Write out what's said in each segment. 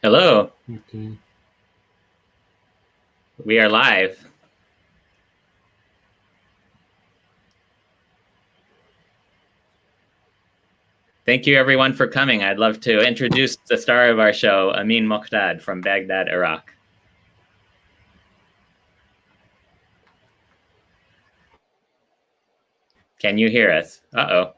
Hello. Okay. We are live. Thank you everyone for coming. I'd love to introduce the star of our show, Ameen Mokdad from Baghdad, Iraq. Can you hear us? Uh-oh.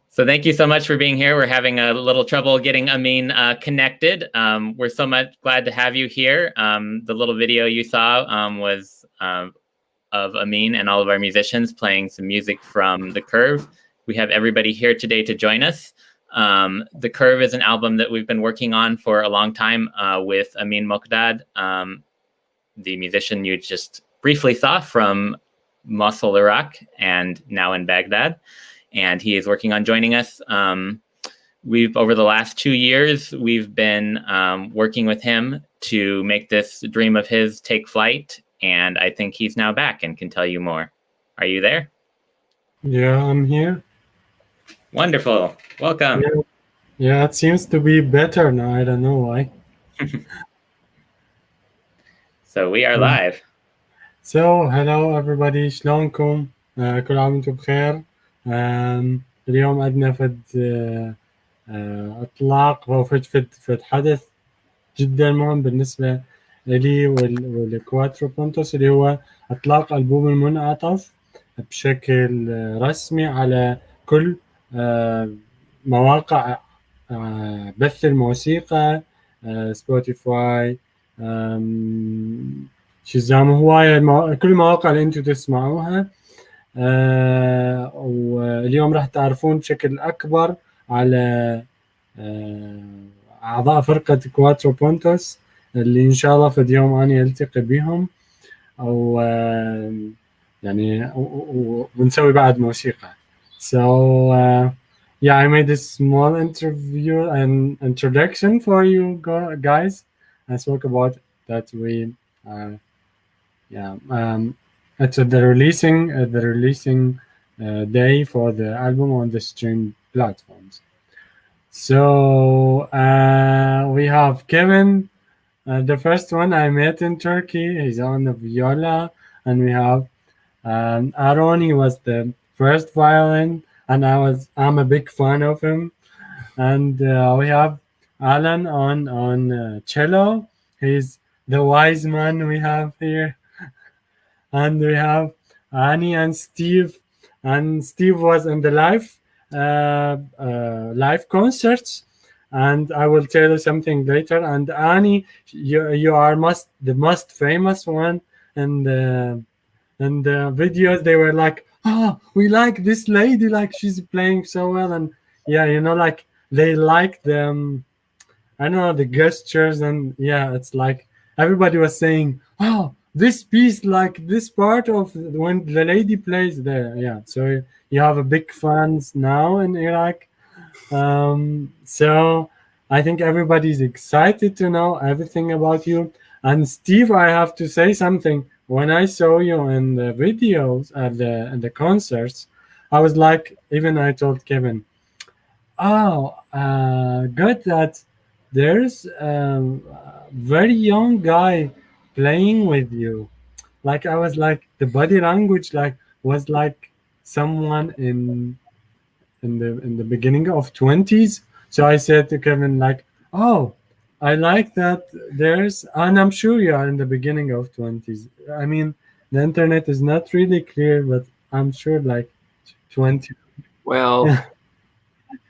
So thank you so much for being here. We're having a little trouble getting Ameen connected. We're so much glad to have you here. The little video you saw was of Ameen and all of our musicians playing some music from The Curve. We have everybody here today to join us. The Curve is an album that we've been working on for a long time with Ameen Mokdad, the musician you just briefly saw from Mosul, Iraq, and now in Baghdad. And he is working on joining us. Over the last 2 years, we've been working with him to make this dream of his take flight. And I think he's now back and can tell you more. Are you there? Yeah, I'm here. Wonderful. Welcome. Yeah, it seems to be better now. I don't know why. So we are live. So hello everybody. شلونكم؟ كل عام وانتم بخير. اليوم عندنا فد اطلاق او فد حدث جدا مهم بالنسبة لي والكواترو بونتوس، اللي هو اطلاق البوم المنعطف بشكل رسمي على كل مواقع بث الموسيقى، سبوتيفاي، شيزام هواية كل المواقع اللي انتم تسمعوها. واليوم راح تعرفون بشكل أكبر على أعضاء فرقة كواترو بونتوس اللي إن شاء الله في اليوم أنا ألتقي بهم، أو يعني ونسوي بعد موسيقى. So yeah, I made a small interview and introduction for you guys. I spoke about that we it's the releasing day for the album on the stream platforms. So we have Kevin, the first one I met in Turkey. He's on the viola, and we have Aaron. He was the first violin, and I'm a big fan of him. And we have Alan on cello. He's the wise man we have here. And we have Annie and Steve. And Steve was in the live concerts. And I will tell you something later. And Annie, you are the most famous one. And the videos, they were like, oh, we like this lady, like she's playing so well. And yeah, like they like them. I know the gestures, and yeah, it's like everybody was saying, oh, this piece, like this part of when the lady plays there. Yeah, so you have a big fans now in Iraq. So I think everybody's excited to know everything about you. And Steve, I have to say something. When I saw you in the videos at the concerts, I was like, even I told Kevin, oh, good that there's a very young guy playing with you. Like I was like the body language like was like someone in the beginning of 20s. So I said to Kevin like, oh, I like that there's, and I'm sure you are in the beginning of 20s. I mean, the internet is not really clear, but I'm sure like 20. Well,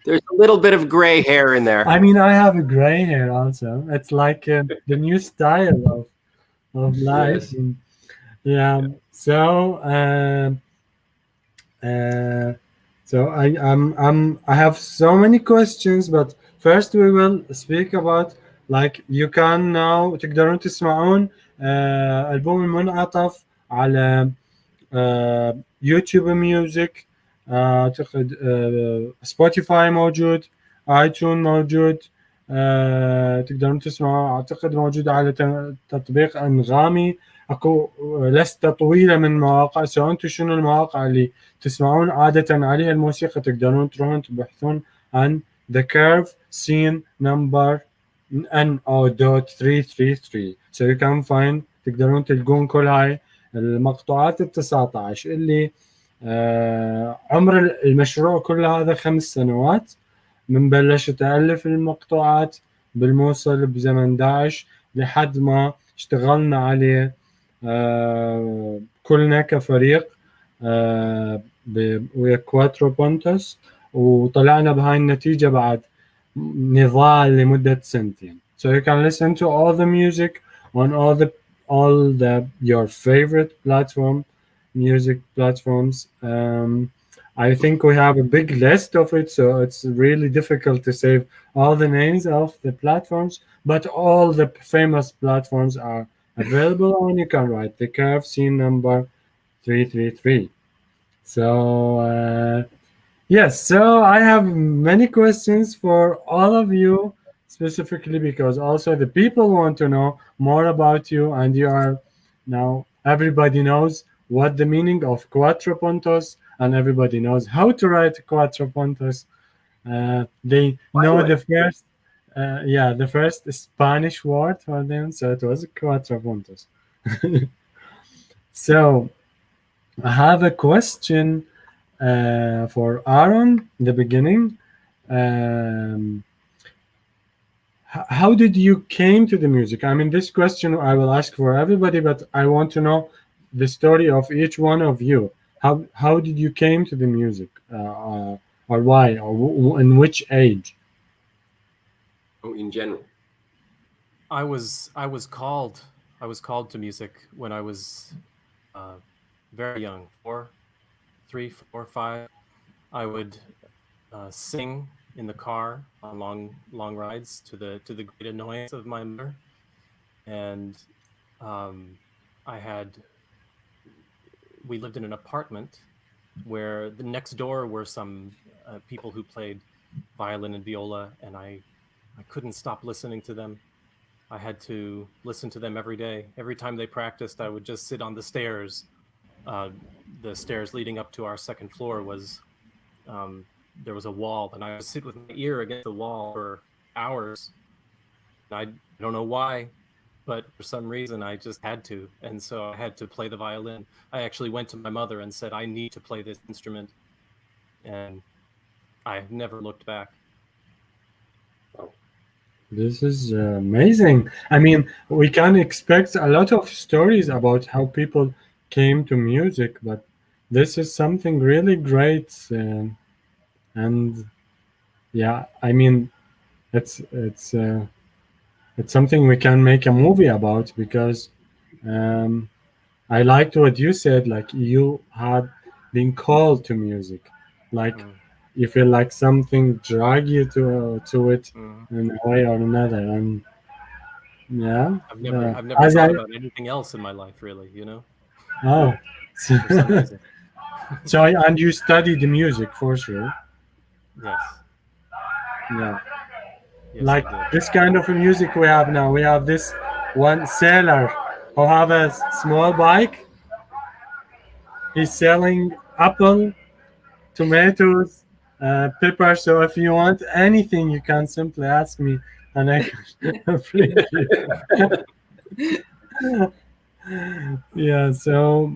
there's a little bit of gray hair in there. I mean, I have a gray hair also. It's like the new style of life. Yes. Yeah. So I have so many questions, but first we will speak about like you can now تقدرون تسمعون ألبوم المنعطف على يوتيوب ميوزك، أعتقد سبوتيفاي موجود، آيتون موجود، تقدرون تسمعوا، أعتقد موجود على تطبيق أنغامي. اكو لستة طويلة من مواقع. سواء انتم شنو المواقع اللي تسمعون عادة عليها الموسيقى تقدرون تروحون تبحثون عن The Curve Scene Number NO.333. So you can find تقدرون تلقون كل هاي المقطوعات ال19 اللي عمر المشروع كل هذا 5 سنوات من بلشت ألف المقطوعات بالموصل بزمن داعش لحد ما اشتغلنا عليه كلنا كفريق ويا كواترو بونتوس، وطلعنا بهاي النتيجة بعد نضال لمدة 2 سنين. So you can listen to all the music on all your favorite music platforms. I think we have a big list of it, so it's really difficult to save all the names of the platforms, but all the famous platforms are available, and you can write The Curve Scene Number 333. So yes, so I have many questions for all of you, specifically because also the people want to know more about you, and you are now everybody knows what the meaning of Cuatro Puntos, and everybody knows how to write Cuatro Puntos. They know the first Spanish word for them, so it was Cuatro Puntos. So I have a question for Aaron in the beginning. How did you came to the music? I mean, this question I will ask for everybody, but I want to know the story of each one of you. How did you came to the music, or why, or in which age? Oh, in general. I was called was called to music when I was very young, 3, 4, 5. I would sing in the car on long rides to the great annoyance of my mother, and we lived in an apartment where the next door were some people who played violin and viola, and I couldn't stop listening to them. I had to listen to them every day. Every time they practiced, I would just sit on the stairs. The stairs leading up to our second floor was, there was a wall, and I would sit with my ear against the wall for hours. I don't know why, but for some reason I just had to. And so I had to play the violin. I actually went to my mother and said, I need to play this instrument. And I've never looked back. This is amazing. I mean, we can expect a lot of stories about how people came to music, but this is something really great. And yeah, I mean, it's something we can make a movie about, because I liked what you said, like you had been called to music, like you feel like something drag you to it in a way or another. And yeah, I've never thought about anything else in my life, really, you know. Oh, For some reason. so and you studied the music for sure. Yes. Yeah. Yes, Like I did. this kind of music we have now. We have this one seller who have a small bike. He's selling apple, tomatoes, pepper. So if you want anything, you can simply ask me, and I can bring you. Yeah. So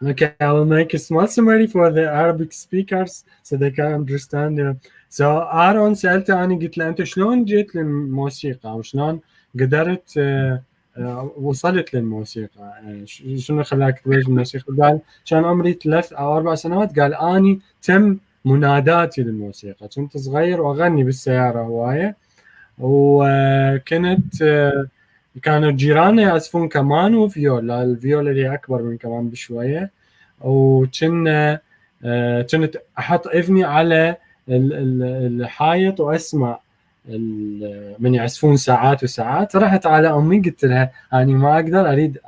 okay, I will make a small summary for the Arabic speakers so they can understand. So آرون سألته، قلت له أنت شلون جيت للموسيقى وشلون قدرت وصلت للموسيقى، شنو خلاك تبلش بالموسيقى؟ قال كان عمري 3 أو 4 سنوات. قال أني تم مناداتي للموسيقى، كنت صغير وأغني بالسيارة هواية، وكنت كانوا جيراني يعزفون كمان وفيولا. الفيولا اللي أكبر من كمان بشوية، وكنا كنت أحط إذني على الحائط وأسمع من يعزفون ساعات وساعات. رحت على أمي قلت لها أنا ما أقدر، أريد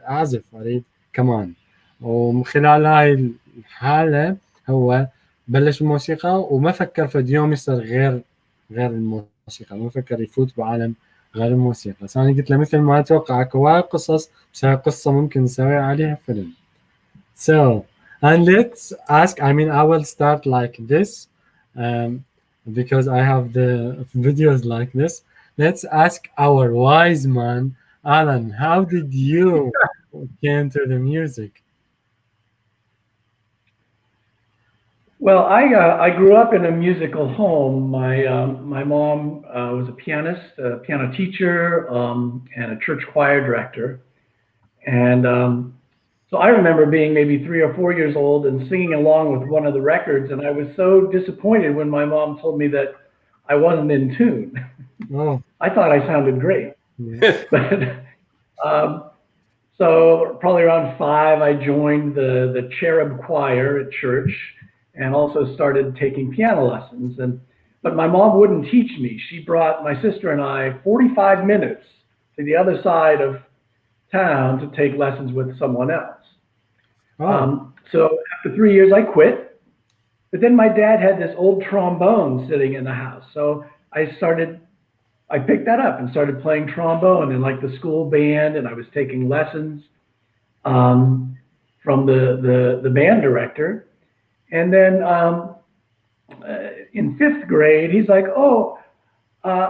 أعزف، أريد كمان. ومن خلال هاي الحالة هو بلش الموسيقى، وما فكر في يوم يصير غير الموسيقى، ما فكر يفوت بعالم غير الموسيقى. بس أنا قلت له مثل ما أتوقع هواي قصص، بس هاي قصة ممكن نسوي عليها فيلم. So, and let's ask, I mean, I will start like this, because I have the videos like this. Let's ask our wise man, Alan, how did you get into the music? Well, I grew up in a musical home. My mom was a pianist, a piano teacher, and a church choir director. And so I remember being maybe 3 or 4 years old and singing along with one of the records. And I was so disappointed when my mom told me that I wasn't in tune. Oh. I thought I sounded great. Yeah. But so probably around 5, I joined the cherub choir at church, and also started taking piano lessons. But my mom wouldn't teach me. She brought my sister and I 45 minutes to the other side of town to take lessons with someone else. Oh. So after 3 years, I quit. But then my dad had this old trombone sitting in the house. So I picked that up and started playing trombone in like the school band, and I was taking lessons from the band director. And then in 5th grade, he's like,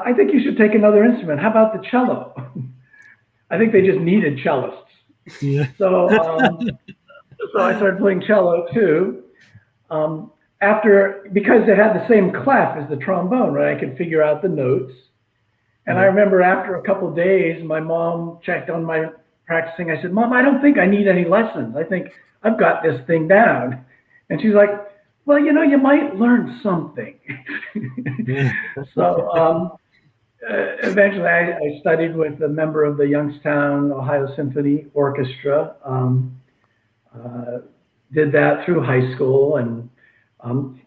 I think you should take another instrument. How about the cello? I think they just needed cellists. Yeah. So I started playing cello too. Because it had the same clef as the trombone, right? I could figure out the notes. And I remember after a couple of days, my mom checked on my practicing. I said, Mom, I don't think I need any lessons. I think I've got this thing down. And she's like, well, you might learn something. So Eventually, I studied with a member of the Youngstown, Ohio Symphony Orchestra. Did that through high school. And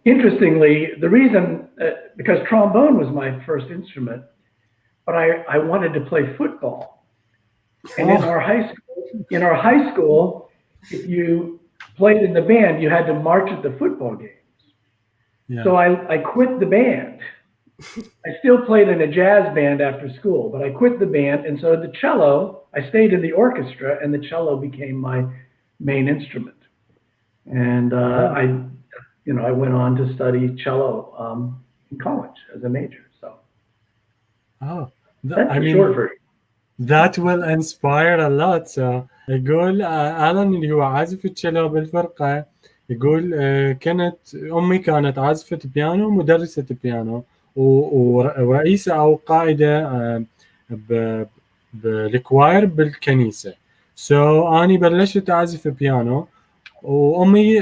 interestingly, the reason, because trombone was my first instrument, but I wanted to play football. And in our high school, if you played in the band, you had to march at the football games. Yeah. So I quit the band. I still played in a jazz band after school, but I quit the band. And so the cello, I stayed in the orchestra, and the cello became my main instrument. And I went on to study cello in college as a major. So that's short version. That will inspire a lot. So يقول ألان اللي هو عازف التشيلو بالفرقة، يقول أمي كانت عازفة بيانو، مدرسة بيانو ورئيسة أو قائدة بالكواير بالكنيسة. أنا بلشت أعزف بيانو، وأمي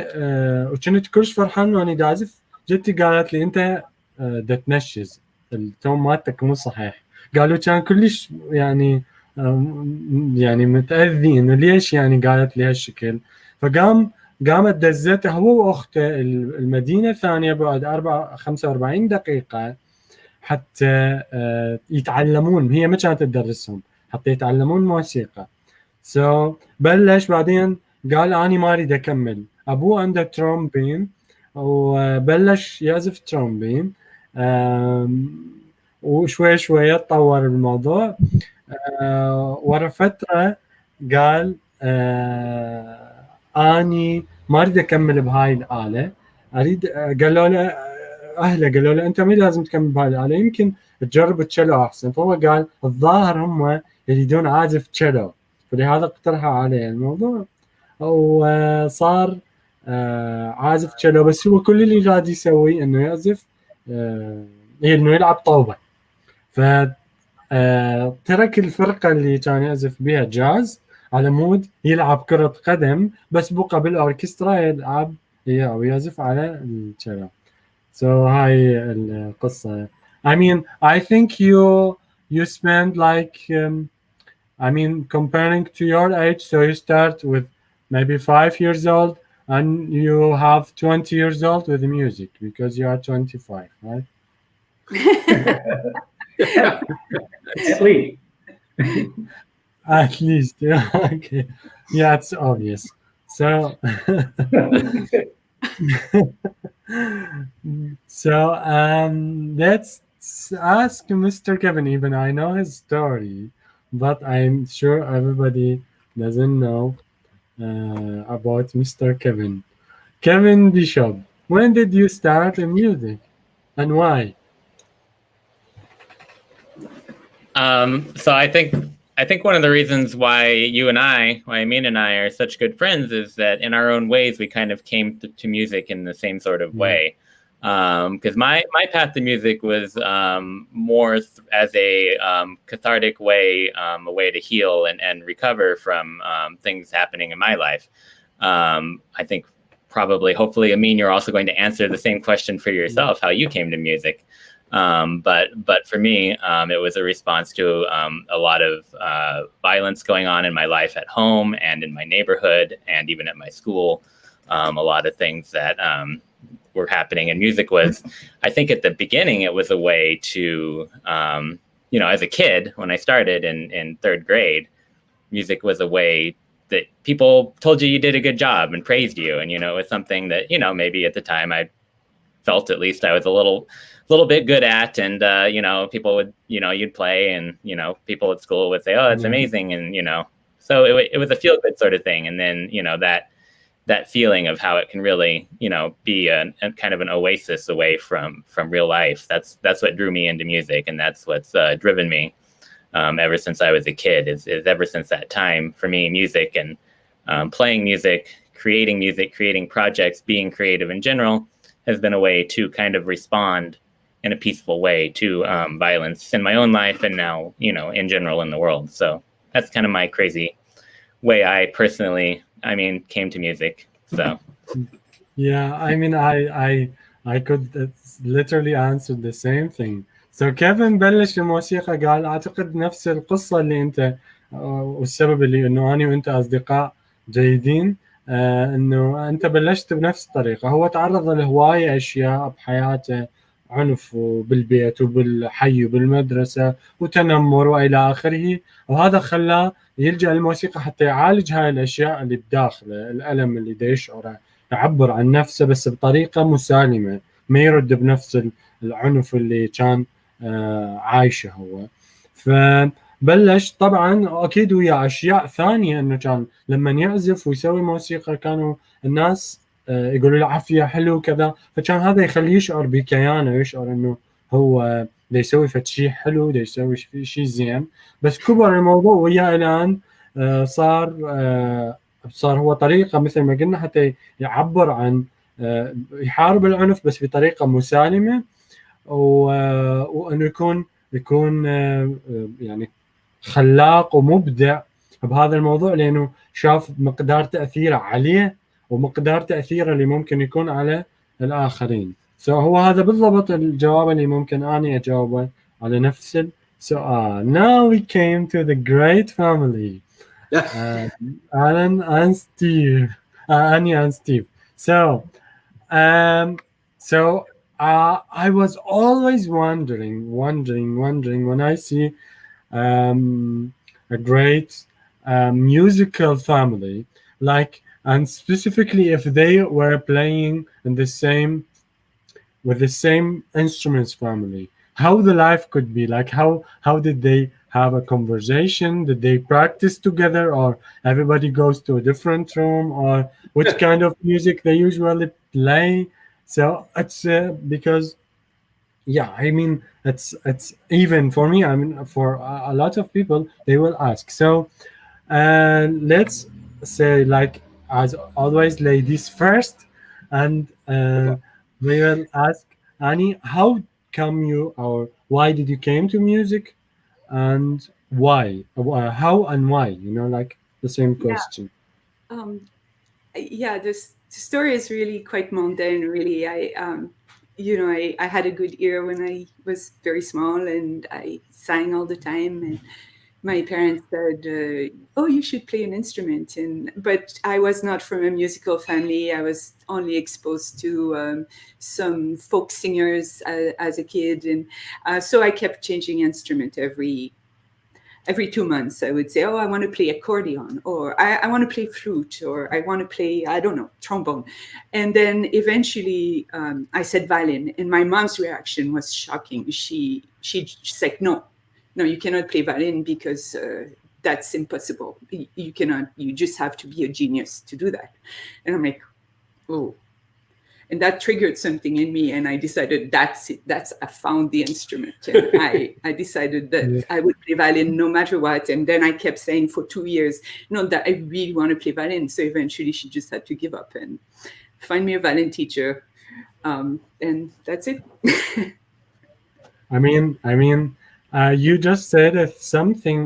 وكنت كلش فرحان وأنا داعزف. جدتي قالت لي أنت دا تنشز، التون مالتك مو صحيح. قالوا كان كلش يعني متأذي إنه ليش يعني قالت لي هالشكل. قامت دزته هو وأخته المدينة الثانية بعد 45 دقيقة حتى يتعلمون. هي ما كانت تدرسهم، حتى يتعلمون موسيقى. بلش بعدين قال أنا ما أريد أكمل. أبوه عنده ترومبين وبلش يعزف ترومبين، وشوي شوية تطور الموضوع. ورا فترة قال أني ما أريد أكمل بهاي الآلة، أريد. قالوا له أهله، قالوا له أنت ما لازم تكمل بهاي الآلة، يمكن تجرب التشيلو أحسن. فهو قال الظاهر هم يريدون عازف تشيلو، فلهذا اقترحوا عليه الموضوع وصار عازف تشيلو. بس هو كل اللي قاعد يسوي إنه يعزف إنه يلعب طوبة. ترك الفرقة اللي كان يعزف بها جاز على مود يلعب كرة قدم، بس بقى بالأوركسترا يلعب أو يعزف على التشيلو. هاي القصة. I mean, I think you spend like comparing to your age, so you start with maybe 5 years old and you have 20 years old with the music because you are 25, right? At least. At least, yeah. Okay. Yeah, it's obvious. So let's ask Mr. Kevin. Even I know his story, but I'm sure everybody doesn't know about Mr. Kevin. Kevin Bishop, when did you start in music and why? So I think one of the reasons why Ameen and I are such good friends is that in our own ways we kind of came to music in the same sort of way. Because my path to music was more as a cathartic way, a way to heal and recover from things happening in my life. I think probably, hopefully, Ameen, you're also going to answer the same question for yourself, how you came to music. But for me, it was a response to a lot of violence going on in my life at home and in my neighborhood and even at my school. A lot of things that were happening, and music was, I think at the beginning, it was a way to, as a kid, when I started in third grade, music was a way that people told you did a good job and praised you. And, it was something that, maybe at the time I felt at least I was a little bit good at, and people would, you'd play, and people at school would say, oh, it's amazing, and so it was a feel good sort of thing. And then that feeling of how it can really be a kind of an oasis away from real life, that's what drew me into music, and that's what's driven me ever since I was a kid. Is ever since that time, for me, music and playing music, creating projects, being creative in general has been a way to kind of respond in a peaceful way to violence in my own life and now, in general in the world. So that's kind of my crazy way I personally, came to music. So yeah, I could literally answer the same thing. كيف نبلش الموسيقى؟ قال اعتقد نفس القصه اللي انت والسبب اللي انه انا وانت اصدقاء جيدين، انه انت بلشت بنفس الطريقه. هو تعرض لهوايه اشياء بحياته، عنف بالبيت وبالحي وبالمدرسه وتنمر والى اخره، وهذا خلاه يلجا للموسيقى حتى يعالج هاي الاشياء اللي بداخله، الالم اللي دا يشعره، يعبر عن نفسه بس بطريقه مسالمه، ما يرد بنفس العنف اللي كان عايشه هو. فبلش طبعا اكيد ويا اشياء ثانيه، انه كان لما يعزف ويسوي موسيقى كانوا الناس يقولوا له عافيه حلو كذا، فكان هذا يخليه يشعر بكيانه، يشعر انه هو دا يسوي فد شيء حلو، دا يسوي شيء زين. بس كبر الموضوع وياه الان صار هو طريقه مثل ما قلنا حتى يعبر عن يحارب العنف بس بطريقه مسالمه، وانه يكون يعني خلاق ومبدع بهذا الموضوع، لانه شاف مقدار تاثيره عليه ومقدار تاثيره اللي ممكن يكون على الاخرين. هو هذا بالضبط الجواب اللي ممكن اني اجاوبه على نفس السؤال. Now we came to the great family. Alan and Steve. Annie and Steve. I was always wondering when I see a great musical family, and specifically if they were playing in with the same instruments family, how the life could be like. How did they have a conversation? Did they practice together, or everybody goes to a different room, or which kind of music they usually play? So it's because I mean it's even for me, I mean for a lot of people they will ask. So let's say, like as always, ladies first, and we will ask Annie, how come you, or why did you came to music, and why, how and why, like the same question. The story is really quite mundane, really. I had a good ear when I was very small, and I sang all the time, and my parents said, oh, you should play an instrument. But I was not from a musical family. I was only exposed to some folk singers as a kid. And so I kept changing instrument every 2 months. I would say, oh, I want to play accordion, or I want to play flute, or I want to play, I don't know, trombone. And then eventually I said violin, and my mom's reaction was shocking. She's like, no, you cannot play violin because that's impossible. You cannot, you just have to be a genius to do that. And I'm like, oh. And that triggered something in me, and I decided that's it. I found the instrument, and I decided that I would play violin no matter what. And then I kept saying for 2 years, no, that I really want to play violin. So eventually she just had to give up and find me a violin teacher. And that's it. I mean, you just said something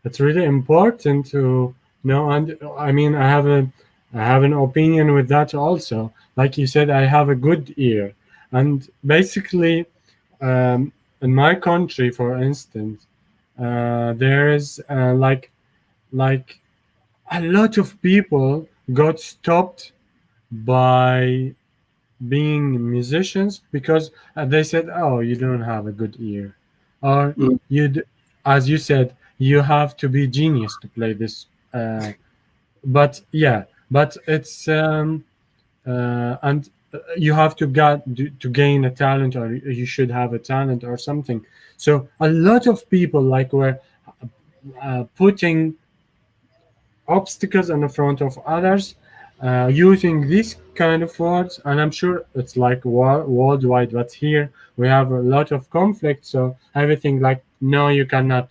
it's really important to know. And I mean, I have an opinion with that also. Like you said, I have a good ear, and basically in my country, for instance, there is like a lot of people got stopped by being musicians because they said, oh, you don't have a good ear, or as you said, you have to be genius to play this. But it's and you have to gain a talent, or you should have a talent or something. So a lot of people were putting obstacles in the front of others, using these kind of words, and I'm sure it's like worldwide, but here we have a lot of conflict. So everything like, no, you cannot,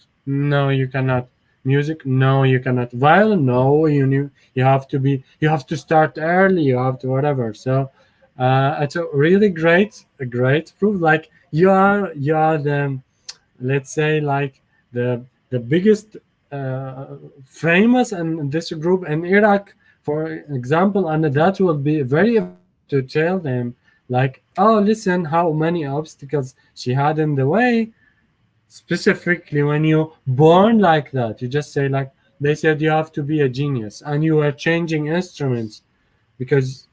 music, no, you cannot, violin, no, you have to start early, you have to whatever. So it's a really great proof, like you are the, let's say, like the biggest famous in this group in Iraq, for example, and that will be very to tell them like, oh, listen how many obstacles she had in the way. Specifically, when you born like that, you just say, like, they said you have to be a genius, and you are changing instruments because,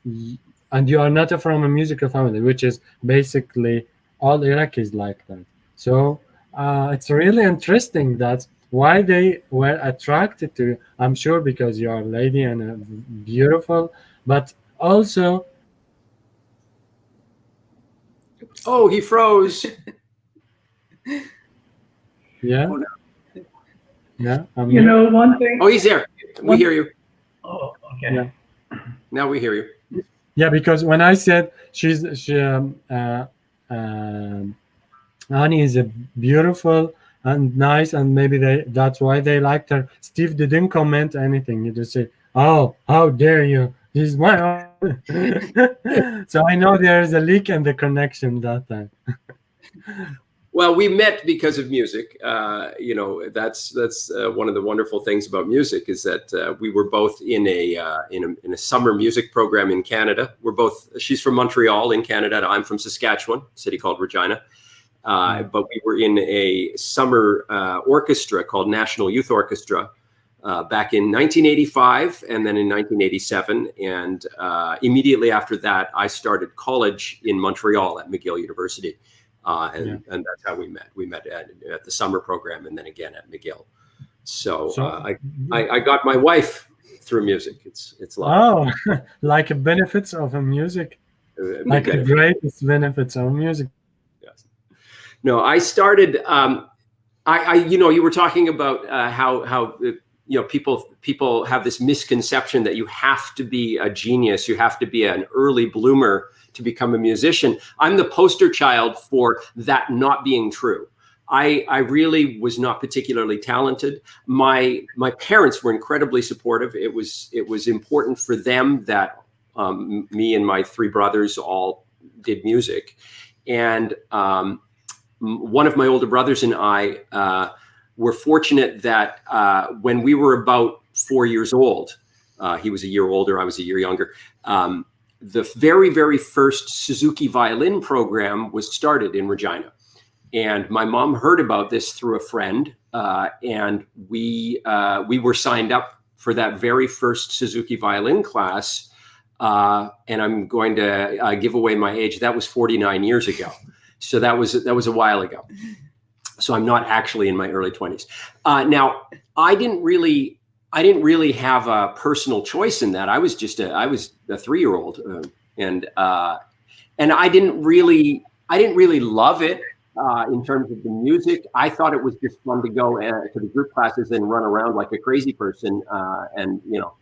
and you are not from a musical family, which is basically all Iraqis like that. So it's really interesting that why they were attracted to you. I'm sure because you are a lady and beautiful, but also. Oh, he froze. Yeah. Oh, no. Yeah. You know, one thing. Oh, he's there. We hear you. Oh, okay. Yeah. Now we hear you. Yeah, because when I said Annie is a beautiful and nice, and maybe that's why they liked her. Steve didn't comment anything. He just said, "Oh, how dare you? He's my own." So I know there is a leak in the connection that time. Well, we met because of music. You know, that's one of the wonderful things about music is that we were both in a summer music program in Canada. She's from Montreal in Canada, and I'm from Saskatchewan, a city called Regina. But we were in a summer orchestra called National Youth Orchestra back in 1985 and then in 1987. And immediately after that, I started college in Montreal at McGill University. And that's how we met. We met at the summer program and then again at McGill. So I got my wife through music. It's lovely. Oh, like benefits of a music, like the greatest benefits of music. Yes. No, I started. You know, you were talking about how you know people have this misconception that you have to be a genius, you have to be an early bloomer to become a musician. I'm the poster child for that not being true. I really was not particularly talented. My parents were incredibly supportive. It was important for them that me and my three brothers all did music. And one of my older brothers and I were fortunate that when we were about 4 years old, he was a year older, I was a year younger, the very, very first Suzuki violin program was started in Regina. And my mom heard about this through a friend, and we were signed up for that very first Suzuki violin class. And I'm going to give away my age. That was 49 years ago. So that was a while ago. So I'm not actually in my early 20s. Now, I didn't really have a personal choice in that. I was a 3-year-old, and I didn't really love it in terms of the music. I thought it was just fun to go to the group classes and run around like a crazy person, and you know,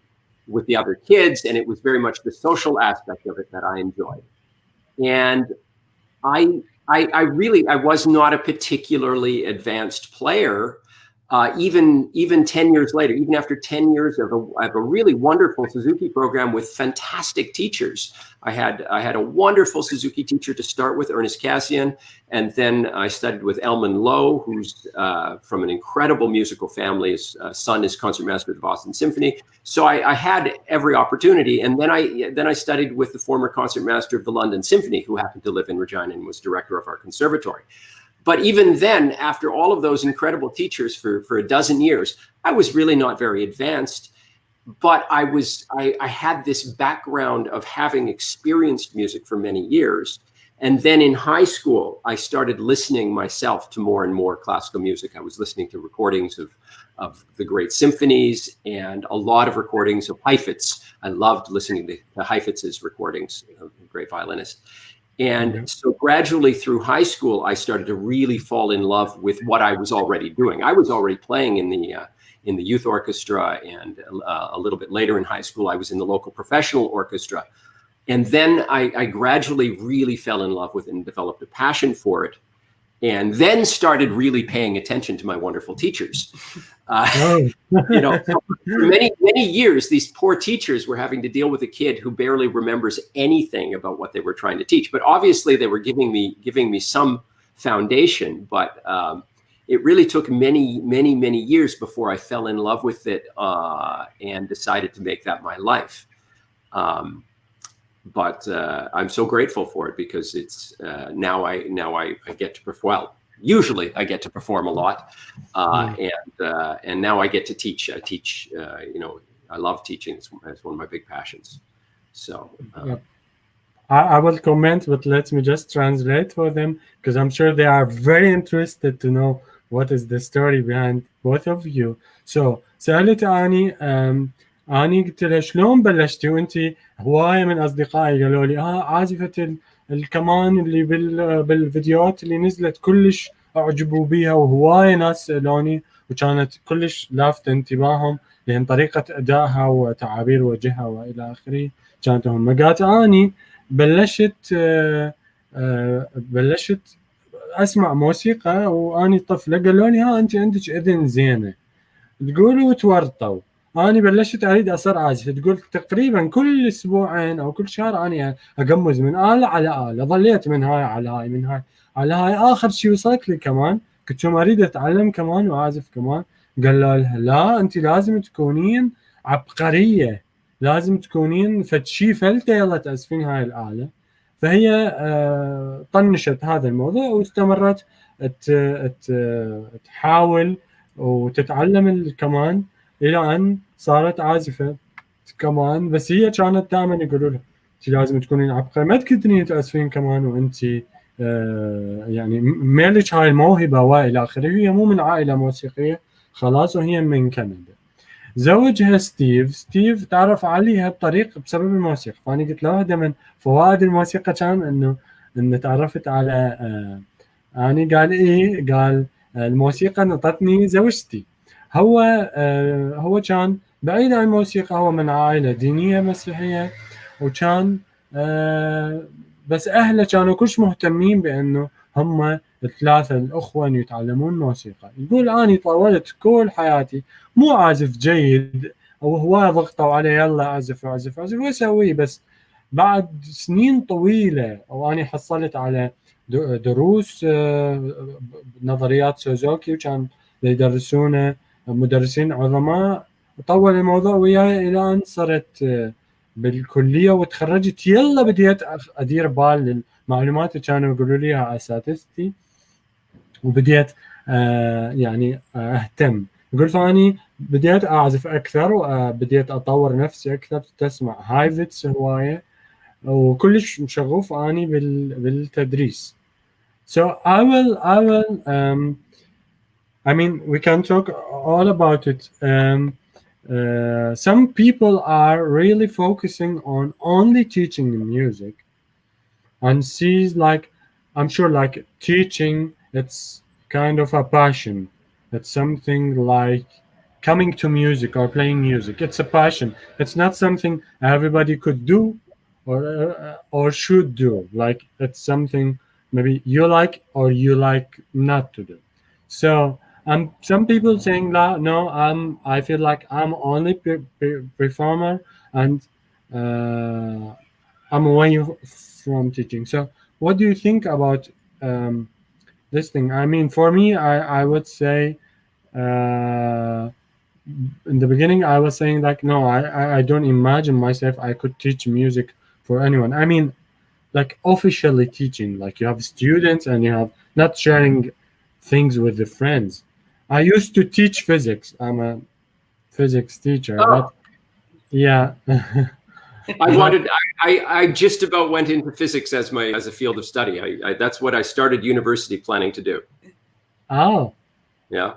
with the other kids. And it was very much the social aspect of it that I enjoyed. And I was not a particularly advanced player. Even 10 years later, even after 10 years of a really wonderful Suzuki program with fantastic teachers. I had a wonderful Suzuki teacher to start with, Ernest Cassian, and then I studied with Elman Lowe, who's from an incredible musical family. His son is concertmaster of the Boston Symphony. So I had every opportunity, and then I studied with the former concertmaster of the London Symphony, who happened to live in Regina and was director of our conservatory. But even then, after all of those incredible teachers for a dozen years, I was really not very advanced. But I had this background of having experienced music for many years. And then in high school, I started listening myself to more and more classical music. I was listening to recordings of the great symphonies and a lot of recordings of Heifetz. I loved listening to Heifetz's recordings, a great violinist. And so gradually through high school, I started to really fall in love with what I was already doing. I was already playing in the youth orchestra, and a little bit later in high school, I was in the local professional orchestra. And then I gradually really fell in love with it and developed a passion for it. And then started really paying attention to my wonderful teachers. You know, for many years, these poor teachers were having to deal with a kid who barely remembers anything about what they were trying to teach. But obviously, they were giving me some foundation. But it really took many years before I fell in love with it and decided to make that my life. but I'm so grateful for it because it's now I get to perform. Well, usually I get to perform a lot, and now I get to teach. I teach. I love teaching. It's one of my big passions. So. I will comment, but let me just translate for them because I'm sure they are very interested to know what is the story behind both of you. So سألت أني قلت لها شلون بلشتي وأنت هواية من أصدقائي قالوا لي عازفة الكمان اللي بالفيديوهات اللي نزلت كلش أعجبوا بيها وهواية ناس سألوني وكانت كلش لافتة انتباههم لأن طريقة أدائها وتعابير وجهها وإلى آخره كانت هم. قالت أني بلشت اسمع موسيقى واني طفله قالوا لي انت عندك اذن زينه تقول وتورطوا. اني بلشت اريد اصير عازف. تقول تقريبا كل اسبوعين او كل شهر اني اقمز من اله على اله. ظليت من هاي على هاي من هاي على هاي. اخر شيء وصلت لي كمان كنت اريد اتعلم كمان واعزف كمان. قالوا لها لا انت لازم تكونين عبقريه لازم تكونين فد شيء فلته يلا تعزفين هاي الآلة. فهي طنشت هذا الموضوع واستمرت تحاول وتتعلم الكمان إلى أن صارت عازفة كمان. بس هي كانت دائما يقولوا لها أنت لازم تكونين عبقرية ما تقدرين تعزفين كمان وأنت يعني مالك هاي الموهبة وإلى آخره. هي مو من عائلة موسيقية خلاص وهي من كندا. زوجها ستيف تعرف عليها بطريق بسبب الموسيقى. فأنا قلت له واحدة من فوائد الموسيقى كان إنه تعرفت على أنا قال إيه قال الموسيقى نطتني زوجتي. هو كان بعيد عن الموسيقى. هو من عائلة دينية مسيحية وكان بس أهله كانوا كلش مهتمين بأنه هم الثلاثة الأخوة أن يتعلمون موسيقى. يقول أنا طولت كل حياتي مو عازف جيد أو هواية ضغطوا علي يلا أعزف وأسوي. بس بعد سنين طويلة وأنا حصلت على دروس نظريات سوزوكي وكان يدرسونه مدرسين عظماء. طول الموضوع وياي إلى أن صرت بالكلية وتخرجت يلا بديت أدير بال للمعلومات اللي كانوا يقولوا لي على أساتذتي وبديت يعني أهتم. يقول فاني بديت أعزف أكثر وبديت أطور نفسي أكثر. تسمع هايفيتس هواية وكلش مشغوف أني بالتدريس. So I will I mean we can talk all about it. Some people are really focusing on only teaching music and sees like I'm sure like teaching it's kind of a passion. It's something like coming to music or playing music. It's a passion. It's not something everybody could do or should do. Like it's something maybe you like or you like not to do. So some people saying no, I feel like I'm only performer and I'm away from teaching. So what do you think about this thing? I mean, for me, I would say in the beginning I was saying like no, I don't imagine myself I could teach music for anyone. I mean, like officially teaching, like you have students and you have not sharing things with the friends. I used to teach physics. I'm a physics teacher, but yeah. I just about went into physics as a field of study. That's what I started university planning to do. Oh. Yeah.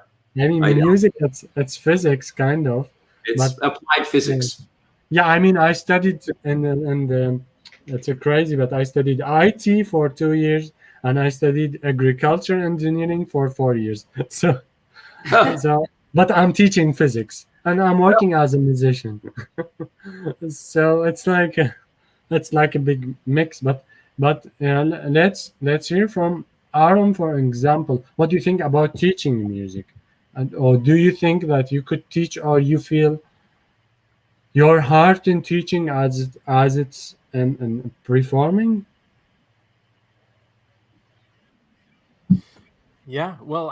I mean, music, it's physics, kind of. It's applied physics. Yeah, I mean, I studied it's crazy, but I studied IT for 2 years, and I studied agriculture engineering for 4 years. But I'm teaching physics, and I'm working as a musician. So it's like a big mix. But let's hear from Aaron, for example. What do you think about teaching music? Or do you think that you could teach, or you feel your heart in teaching as it's in performing? Yeah, well,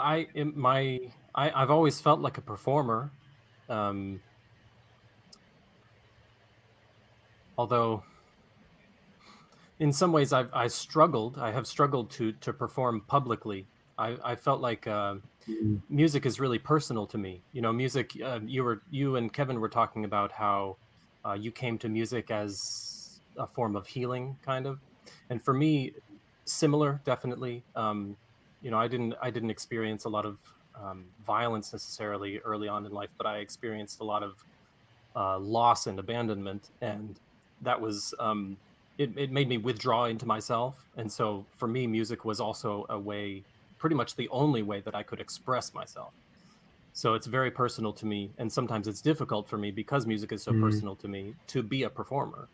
I've always felt like a performer, although in some ways I have struggled to perform publicly. I felt like music is really personal to me. You know, music, you and Kevin were talking about how you came to music as a form of healing, kind of. And for me, similar, definitely. You know, I didn't experience a lot of violence necessarily early on in life, but I experienced a lot of loss and abandonment, and that was it made me withdraw into myself. And so for me, music was also a way, pretty much the only way that I could express myself. So it's very personal to me, and sometimes it's difficult for me because music is so personal to me to be a performer.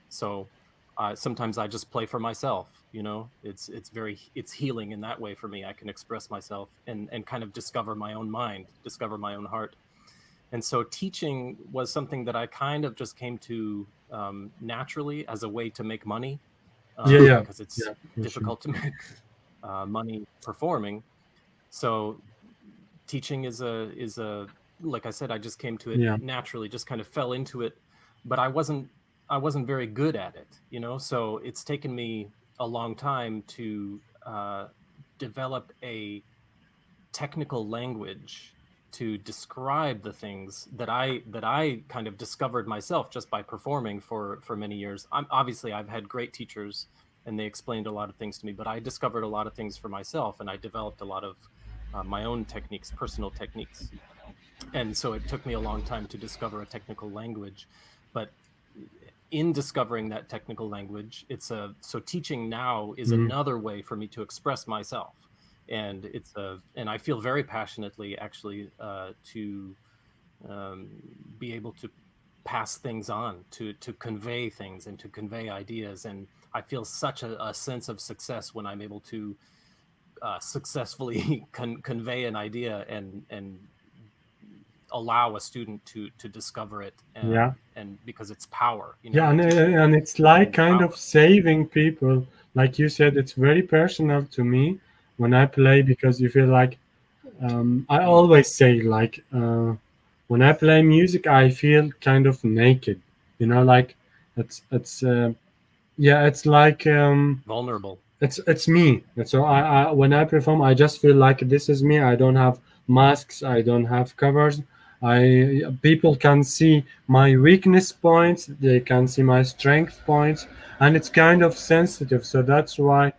So sometimes I just play for myself. You know, it's healing in that way for me. I can express myself and kind of discover my own mind, discover my own heart. And so teaching was something that I kind of just came to naturally as a way to make money. Because it's difficult to make money performing. So teaching is a like I said, I just came to it naturally, just kind of fell into it, but I wasn't very good at it, you know. So it's taken me a long time to develop a technical language to describe the things that I kind of discovered myself just by performing for many years. Obviously I've had great teachers and they explained a lot of things to me, but I discovered a lot of things for myself, and I developed a lot of my own techniques, personal techniques. And so it took me a long time to discover a technical language, but in discovering that technical language, so teaching now is another way for me to express myself. And and I feel very passionately actually to be able to pass things on, to convey things and to convey ideas. And I feel such a sense of success when I'm able to successfully convey an idea and allow a student to discover it. And because it's power. You know, and it's like kind of saving people. Like you said, it's very personal to me when I play, because you feel like I always say, like when I play music, I feel kind of naked, you know, like it's like vulnerable. It's me. And so I when I perform, I just feel like this is me. I don't have masks, I don't have covers. People can see my weakness points, they can see my strength points, and it's kind of sensitive. So that's why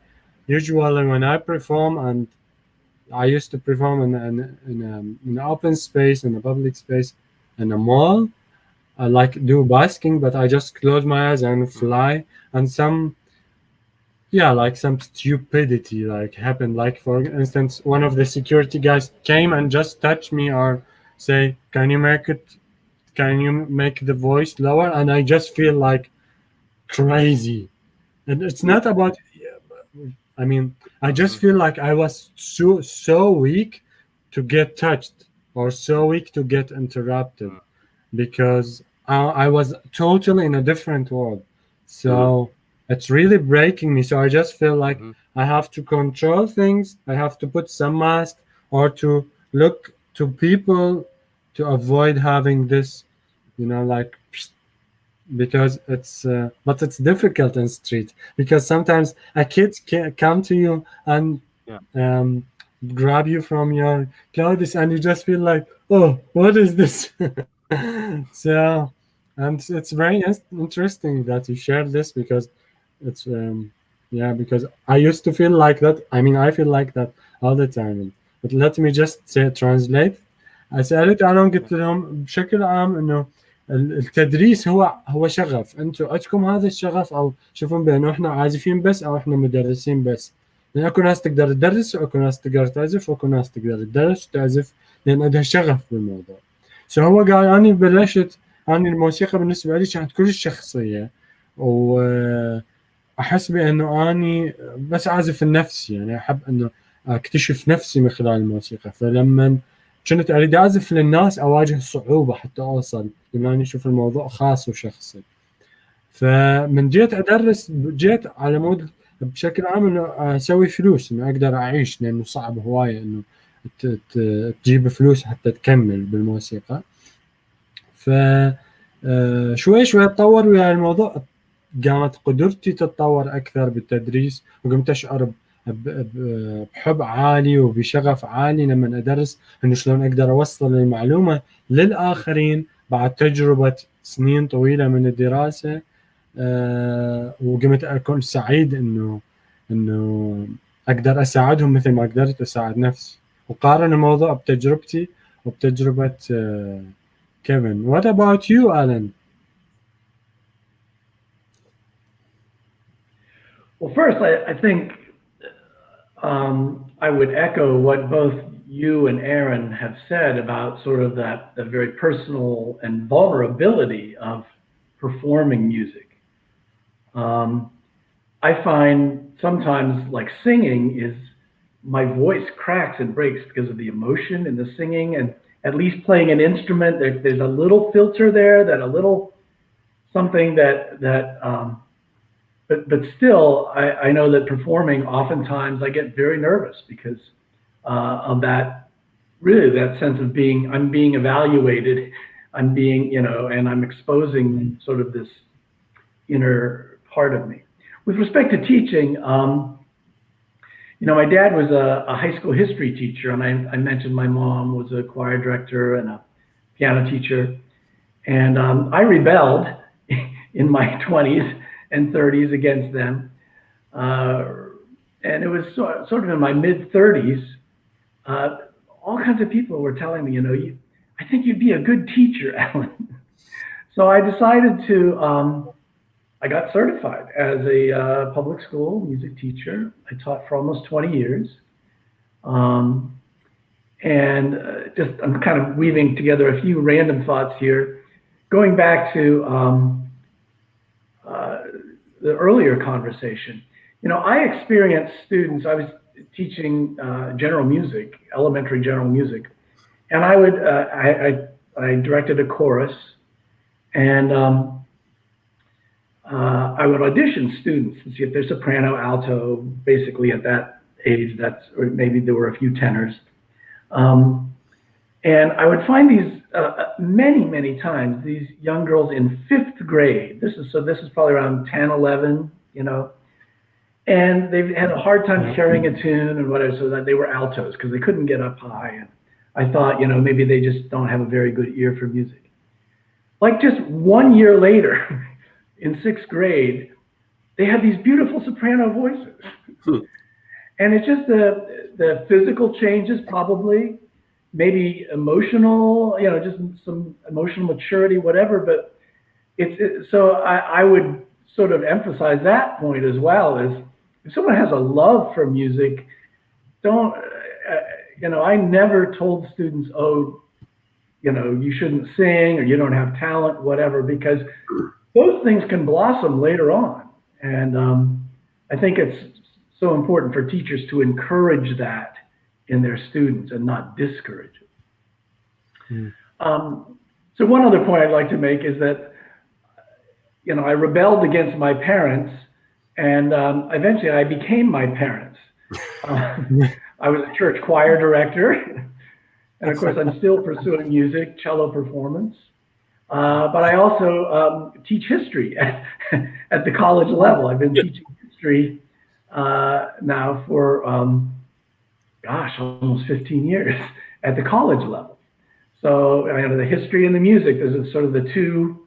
usually when I perform, and I used to perform in an open space, in a public space, in a mall, I like do basking, but I just close my eyes and fly. And some stupidity like happened. Like, for instance, one of the security guys came and just touched me or say, can you make the voice lower? And I just feel like crazy. And it's not about, I mean, I just feel like I was so weak to get touched, or so weak to get interrupted, because I was totally in a different world. So it's really breaking me. So I just feel like I have to control things. I have to put some mask, or to look to people to avoid having this, you know, like, because it's but it's difficult in street, because sometimes a kid can come to you and grab you from your clothes, and you just feel like, oh, what is this? So, and it's very interesting that you share this, because it's because I used to feel like that. I mean, I feel like that all the time. But let me just say, translate. سألت عنهم قلت لهم بشكل عام انه التدريس هو شغف. انتم عندكم هذا الشغف، او شوفون بانه احنا عازفين بس او احنا مدرسين بس. لان اكو ناس تقدر تدرس، واكو ناس تقدر تعزف، واكو ناس تقدر تدرس وتعزف لان عندها شغف بالموضوع. هو قال اني بلشت، اني الموسيقى بالنسبه لي كانت كلش شخصيه، واحس بانه اني بس اعزف لنفسي، يعني احب انه اكتشف نفسي من خلال الموسيقى. فلما كنت اريد اعزف للناس اواجه صعوبه حتى اوصل، لاني اشوف الموضوع خاص وشخصي. فمن جيت ادرس، جيت على مود بشكل عام انه اسوي فلوس، انه اقدر اعيش، لانه صعب هوايه انه تجيب فلوس حتى تكمل بالموسيقى. ف شوي شوي تطور ويا الموضوع، قامت قدرتي تتطور أكثر بالتدريس، وقمت أشعر بحب عالي وبشغف عالي لما أدرس إنه شلون أقدر أوصل المعلومة للآخرين بعد تجربة سنين طويلة من الدراسة. وقمت أكون سعيد إنه أقدر أساعدهم مثل ما قدرت أساعد نفسي. وقارن الموضوع بتجربتي وبتجربة كيفن. What about you, Alan? Well, first, I think I would echo what both you and Aaron have said about sort of that the very personal and vulnerability of performing music. I find sometimes, like singing, is my voice cracks and breaks because of the emotion in the singing, and at least playing an instrument, there's a little filter there, that a little something but still, I know that performing, oftentimes I get very nervous because of that, really that sense of I'm being evaluated, I'm being, and I'm exposing sort of this inner part of me. With respect to teaching, my dad was a high school history teacher, and I mentioned my mom was a choir director and a piano teacher. And I rebelled in my 20s and 30s against them. And it was sort of in my mid-30s, all kinds of people were telling me, I think you'd be a good teacher, Alan. So I decided to, I got certified as a public school music teacher. I taught for almost 20 years. And I'm kind of weaving together a few random thoughts here. Going back to the earlier conversation, I experienced students, I was teaching general music, elementary general music, and I would, I directed a chorus, and I would audition students to see if they're soprano, alto, basically at that age, or maybe there were a few tenors. And I would find these many times, these young girls in 5th grade. This is probably around 10, 11, and they've had a hard time carrying a tune and whatever, so that they were altos because they couldn't get up high. And I thought, maybe they just don't have a very good ear for music. Like just 1 year later, in 6th grade, they had these beautiful soprano voices. And it's just the physical changes, probably, maybe emotional, just some emotional maturity, whatever. But so I would sort of emphasize that point as well, is if someone has a love for music, don't, I never told students, you shouldn't sing or you don't have talent, whatever, because those things can blossom later on. And I think it's so important for teachers to encourage that in their students and not discourage it. So one other point I'd like to make is that, I rebelled against my parents, and eventually I became my parents. I was a church choir director, and of course I'm still pursuing music, cello performance. But I also teach history at the college level. I've been teaching history now for, almost 15 years at the college level. So the history and the music, there's sort of the two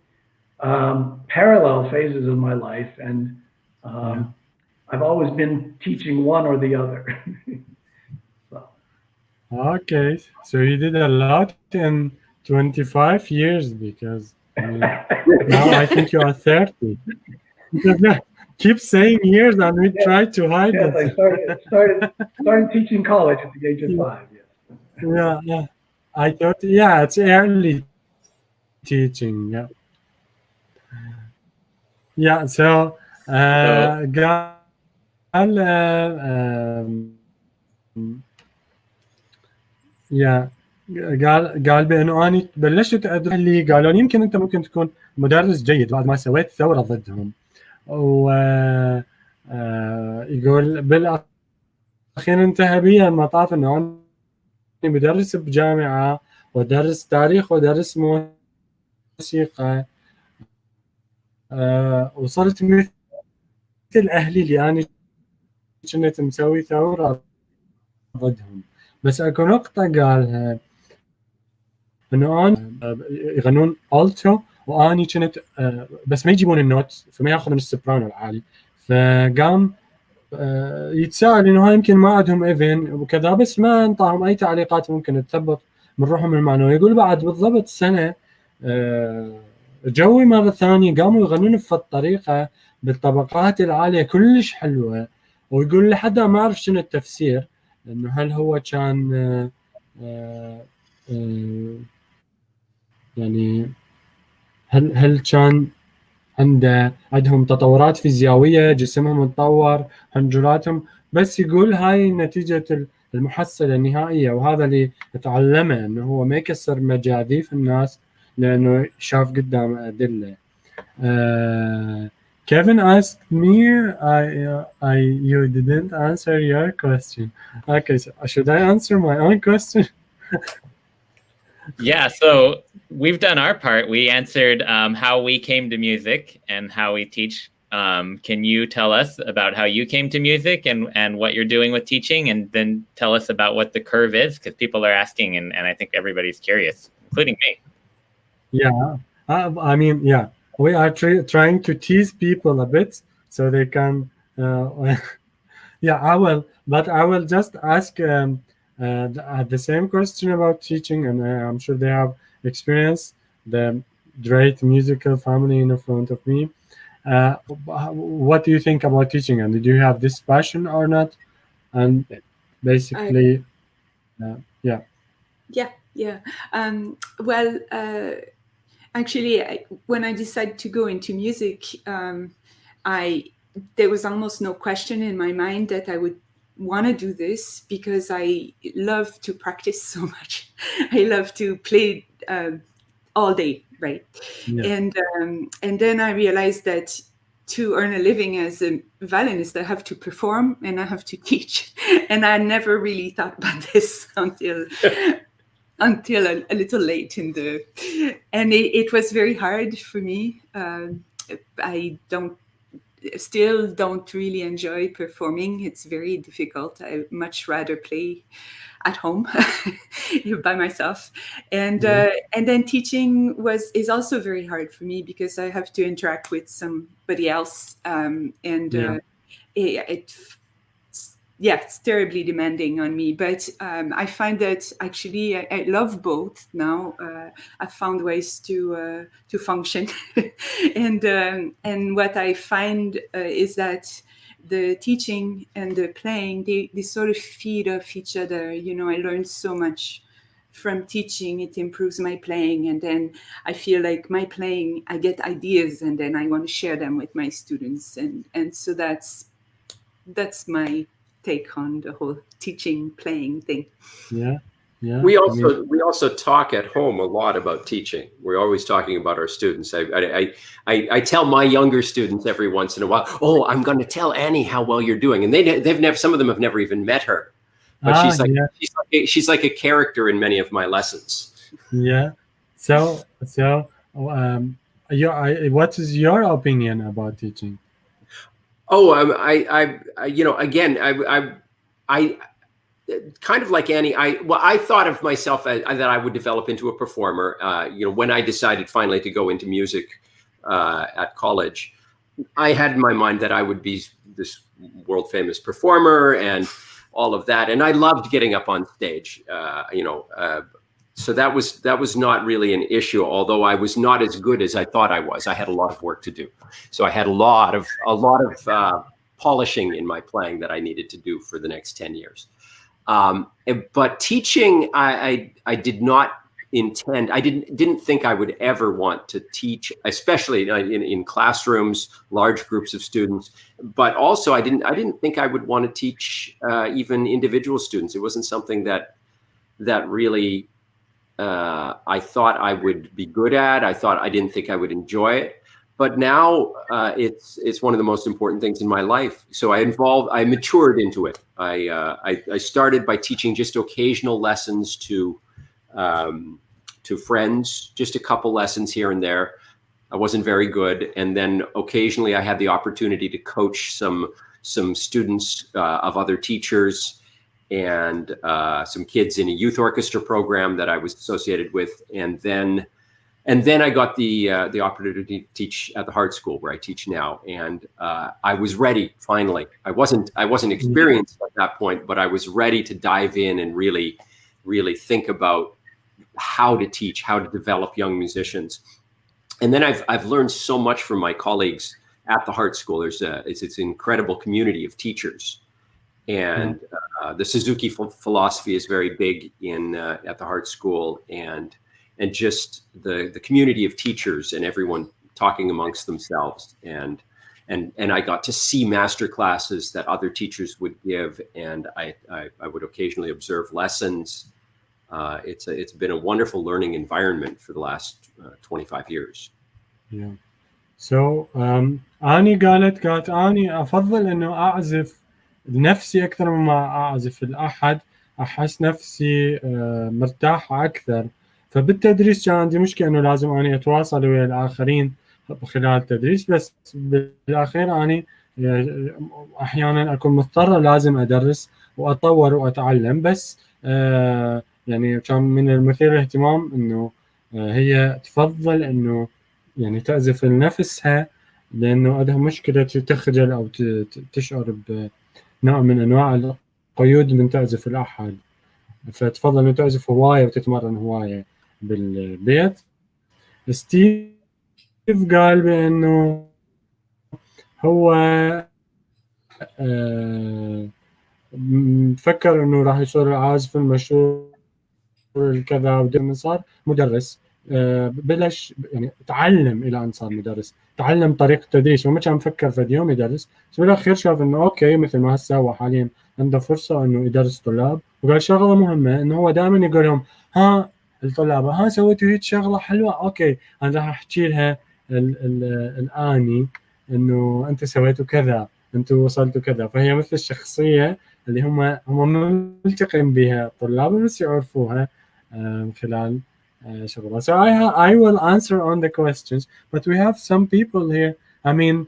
parallel phases of my life. And I've always been teaching one or the other. Okay, so you did a lot in 25 years, because now I think you are 30. Keep saying years, and we try to hide it. I started teaching college at the age of 5. Yes. Yeah. I thought, it's early teaching. Yeah. So, قال بانه اني بلشت ادرس اللي قالوا لي يمكن انت ممكن تكون مدرس جيد بعد ما سويت ثوره ضدهم. و يقول بالاخير انتهى بي المطاف انه انا مدرس بجامعه ودرس تاريخ ودرس موسيقى. وصرت مثل أهلي اللي أنا كنت مسوي ثورة ضدهم. بس أكو نقطة قالها إنه أنا يغنون ألتو وأني كنت بس ما يجيبون النوت، فما ياخذون السوبرانو العالي، فقام يتساءل إنه هاي يمكن ما عندهم إيفن وكذا، بس ما انطاهم أي تعليقات ممكن تثبط من روحهم المعنوية. يقول بعد بالضبط سنة جوي مرة ثانية قاموا يغنون بهالطريقة بالطبقات العالية كلش حلوة، ويقول لحد ما أعرف شنو التفسير، إنه هل هو كان يعني هل كان عندهم تطورات فيزيائية، جسمهم اتطور، حنجراتهم، بس يقول هاي نتيجة المحصلة النهائية، وهذا اللي تعلمه انه هو ما يكسر مجاذيف الناس لانه شاف قدام أدلة. Kevin asked me, you didn't answer your question. Okay, so should I answer my own question? Yeah, so we've done our part. We answered how we came to music and how we teach. Can you tell us about how you came to music and what you're doing with teaching, and then tell us about what the curve is, because people are asking, and I think everybody's curious, including me. Yeah, I mean, yeah, we are trying to tease people a bit so they can, yeah, I will just ask the same question about teaching, and I'm sure they have experience the great musical family in front of me. What do you think about teaching, and do you have this passion or not? And basically, yeah. Well, actually, when I decided to go into music, there was almost no question in my mind that I would want to do this, because I love to practice so much. I love to play all day, right? Yeah. And then I realized that to earn a living as a violinist, I have to perform and I have to teach. And I never really thought about this until a little late in and it was very hard for me. I still don't really enjoy performing. It's very difficult. I much rather play at home by myself. And then teaching is also very hard for me, because I have to interact with somebody else. It's terribly demanding on me. But I find that actually I love both now. I've found ways to function, and what I find is that the teaching and the playing, they sort of feed off each other. You know, I learned so much from teaching. It improves my playing, and then I feel like my playing, I get ideas, and then I want to share them with my students, and so that's my take on the whole teaching playing thing. Yeah. We also talk at home a lot about teaching. We're always talking about our students. I tell my younger students every once in a while, "Oh, I'm going to tell Annie how well you're doing," and they've never. Some of them have never even met her, but she's like a character in many of my lessons. Yeah. So what is your opinion about teaching? Oh, I kind of like Annie. I thought of myself that I would develop into a performer. When I decided finally to go into music at college, I had in my mind that I would be this world famous performer and all of that. And I loved getting up on stage. So that was not really an issue, although I was not as good as I thought I was. I had a lot of work to do. So I had a lot of polishing in my playing that I needed to do for the next 10 years. But teaching, I did not intend. I didn't think I would ever want to teach, especially in classrooms, large groups of students. But also, I didn't think I would want to teach even individual students. It wasn't something that really I thought I would be good at. I didn't think I would enjoy it. But now it's one of the most important things in my life. So I matured into it. I started by teaching just occasional lessons to friends, just a couple lessons here and there. I wasn't very good. And then occasionally I had the opportunity to coach some students of other teachers and some kids in a youth orchestra program that I was associated with. And then I got the opportunity to teach at the Hart School where I teach now. And I was ready finally. I wasn't experienced at that point, but I was ready to dive in and really think about how to teach, how to develop young musicians. And then I've learned so much from my colleagues at the Hart School. It's an incredible community of teachers, and the Suzuki philosophy is very big at the Hart School, and just the community of teachers and everyone talking amongst themselves, and I got to see master classes that other teachers would give, and I would occasionally observe lessons. It's been a wonderful learning environment for the last 25 years. Yeah. So أني قالت أني أفضل إنه أعزف لنفسي أكثر مما أعزف لأحد. أحس نفسي مرتاح أكثر. فبالتدريس كان عندي مشكلة إنه لازم أني أتواصل ويا الآخرين خلال التدريس، بس بالأخير أني أحيانا أكون مضطر لازم أدرس وأطور وأتعلم. بس يعني كان من المثير للاهتمام إنه هي تفضل إنه يعني تعزف لنفسها، لأنه عندها مشكلة تخجل أو تشعر بنوع من أنواع القيود من تعزف لأحد، فتفضل إنه تعزف هواية وتتمرن هواية بالبيت. ستيف قال بأنه هو فكر إنه راح يصير عازف المشهور الكذا، ودائما صار مدرس. بلش يعني تعلم الى ان صار مدرس، تعلم طريقه تدريس، وما كان مفكر في اليوم يدرس. بس بالاخير شاف انه اوكي مثل ما هسه هو حاليا عنده فرصه انه يدرس طلاب، وقال شغله مهمه انه هو دائما يقول لهم ها الطلاب ها سويتوا هيك شغله حلوه، اوكي انا راح احكي لها الاني انه انتم سويتوا كذا، انتم وصلتوا كذا. فهي مثل الشخصيه اللي هم ملتقين بها الطلاب بس يعرفوها من خلال شغله. So I will answer on the questions, but we have some people here. I mean,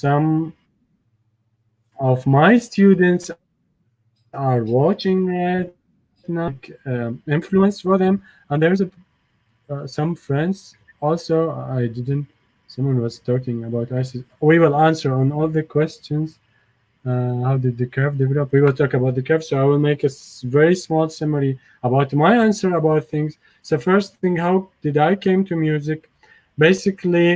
some of my students are watching it, influence for them, and there's some friends also. Someone was talking about us. We will answer on all the questions. How did the curve develop? We will talk about the curve, so I will make a very small summary about my answer about things. So first thing, how did I came to music? Basically,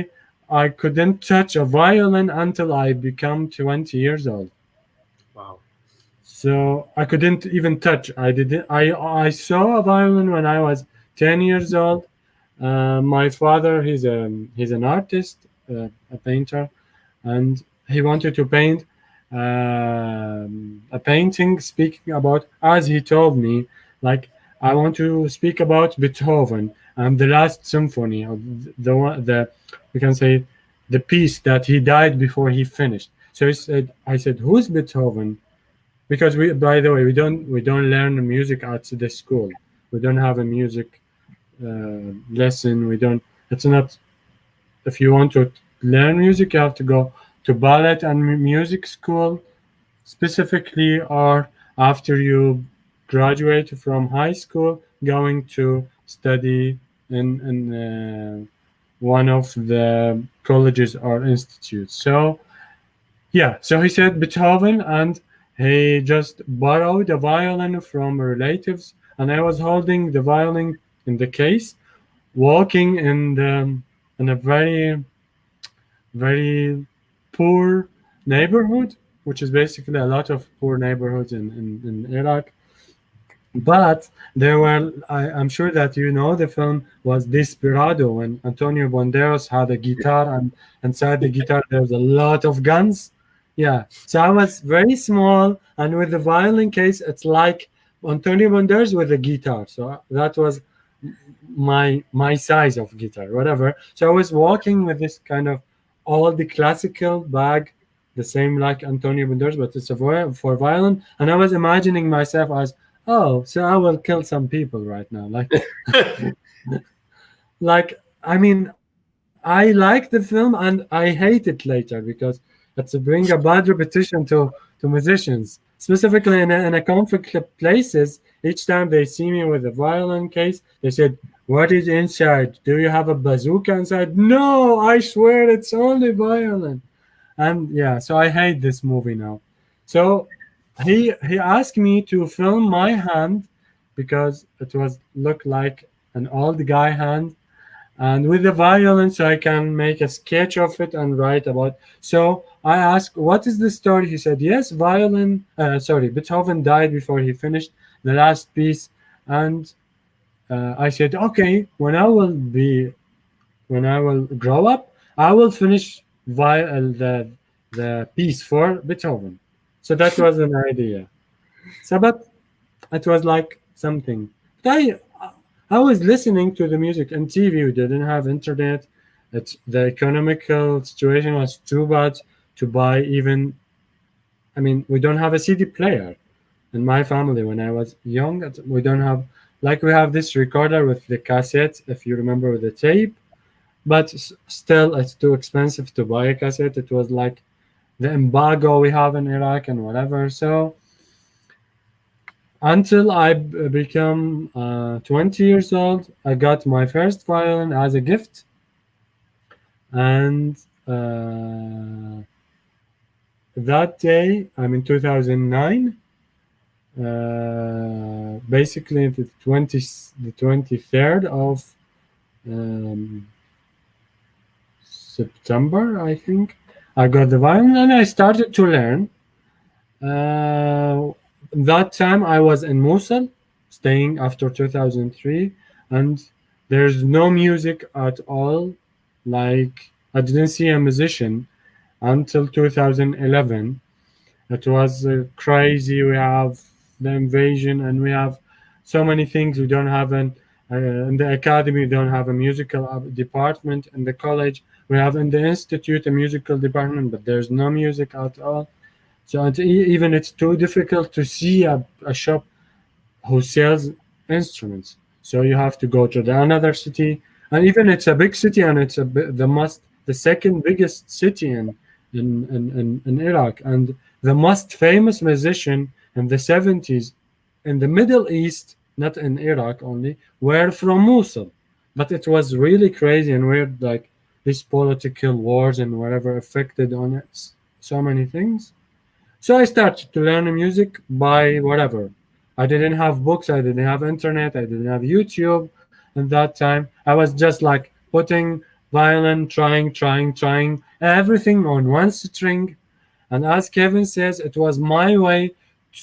I couldn't touch a violin until I become 20 years old. Wow. So I couldn't even touch. I saw a violin when I was 10 years old. My father, he's an artist, a painter, and he wanted to paint a painting speaking about, as he told me, like, I want to speak about Beethoven and the last symphony, of the we can say the piece that he died before he finished. So I said, who's Beethoven? Because by the way, we don't learn music at the school. We don't have a music lesson. It's not. If you want to learn music, you have to go to ballet and music school specifically, or after you graduate from high school, going to study in one of the colleges or institutes. So yeah, so he said Beethoven, and he just borrowed a violin from relatives, and I was holding the violin in the case, walking in a very, very poor neighborhood, which is basically a lot of poor neighborhoods in Iraq. But there were, I'm sure that you know, the film was Desperado, when Antonio Banderas had a guitar, and inside the guitar there's a lot of guns. Yeah, so I was very small, and with the violin case, it's like Antonio Banderas with a guitar. So that was my size of guitar, whatever. So I was walking with this kind of all the classical bag, the same like Antonio Banderas, but it's for violin. And I was imagining myself as, oh, so I will kill some people right now. Like, like, I mean, I like the film and I hate it later because it's bring a bad repetition to musicians, specifically in a conflict places. Each time they see me with a violin case, they said, "What is inside? Do you have a bazooka inside?" No, I swear it's only violin. And yeah, so I hate this movie now. So he asked me to film my hand because it was looked like an old guy hand, and with the violin, so I can make a sketch of it and write about. So I asked, "What is the story?" He said, "Yes, Beethoven died before he finished the last piece." And I said, "Okay, when I will grow up, I will finish the piece for Beethoven." So that was an idea. So, but it was like something. But I was listening to the music on TV. We didn't have internet. The economical situation was too bad to buy even. I mean, we don't have a CD player in my family. When I was young, we don't have, like, we have this recorder with the cassette, if you remember, with the tape. But still, it's too expensive to buy a cassette. It was like the embargo we have in Iraq and whatever. So until I become 20 years old, I got my first violin as a gift. And that day, I'm in 2009, basically the 23rd of September, I think, I got the violin and I started to learn. That time I was in Mosul, staying after 2003, and there's no music at all. Like, I didn't see a musician until 2011. It was crazy. We have the invasion and we have so many things. We don't have in the academy, we don't have a musical department. In the college, we have in the institute a musical department, but there's no music at all. So even it's too difficult to see a shop who sells instruments. So you have to go to another city, and even it's a big city, and it's the second biggest city in Iraq, and the most famous musician in the 70s in the Middle East, not in Iraq only, were from Mosul. But it was really crazy and weird, like these political wars and whatever affected on it, so many things. So I started to learn music by whatever. I didn't have books, I didn't have internet, I didn't have YouTube. At that time, I was just like putting violin, trying everything on one string. And as Kevin says, it was my way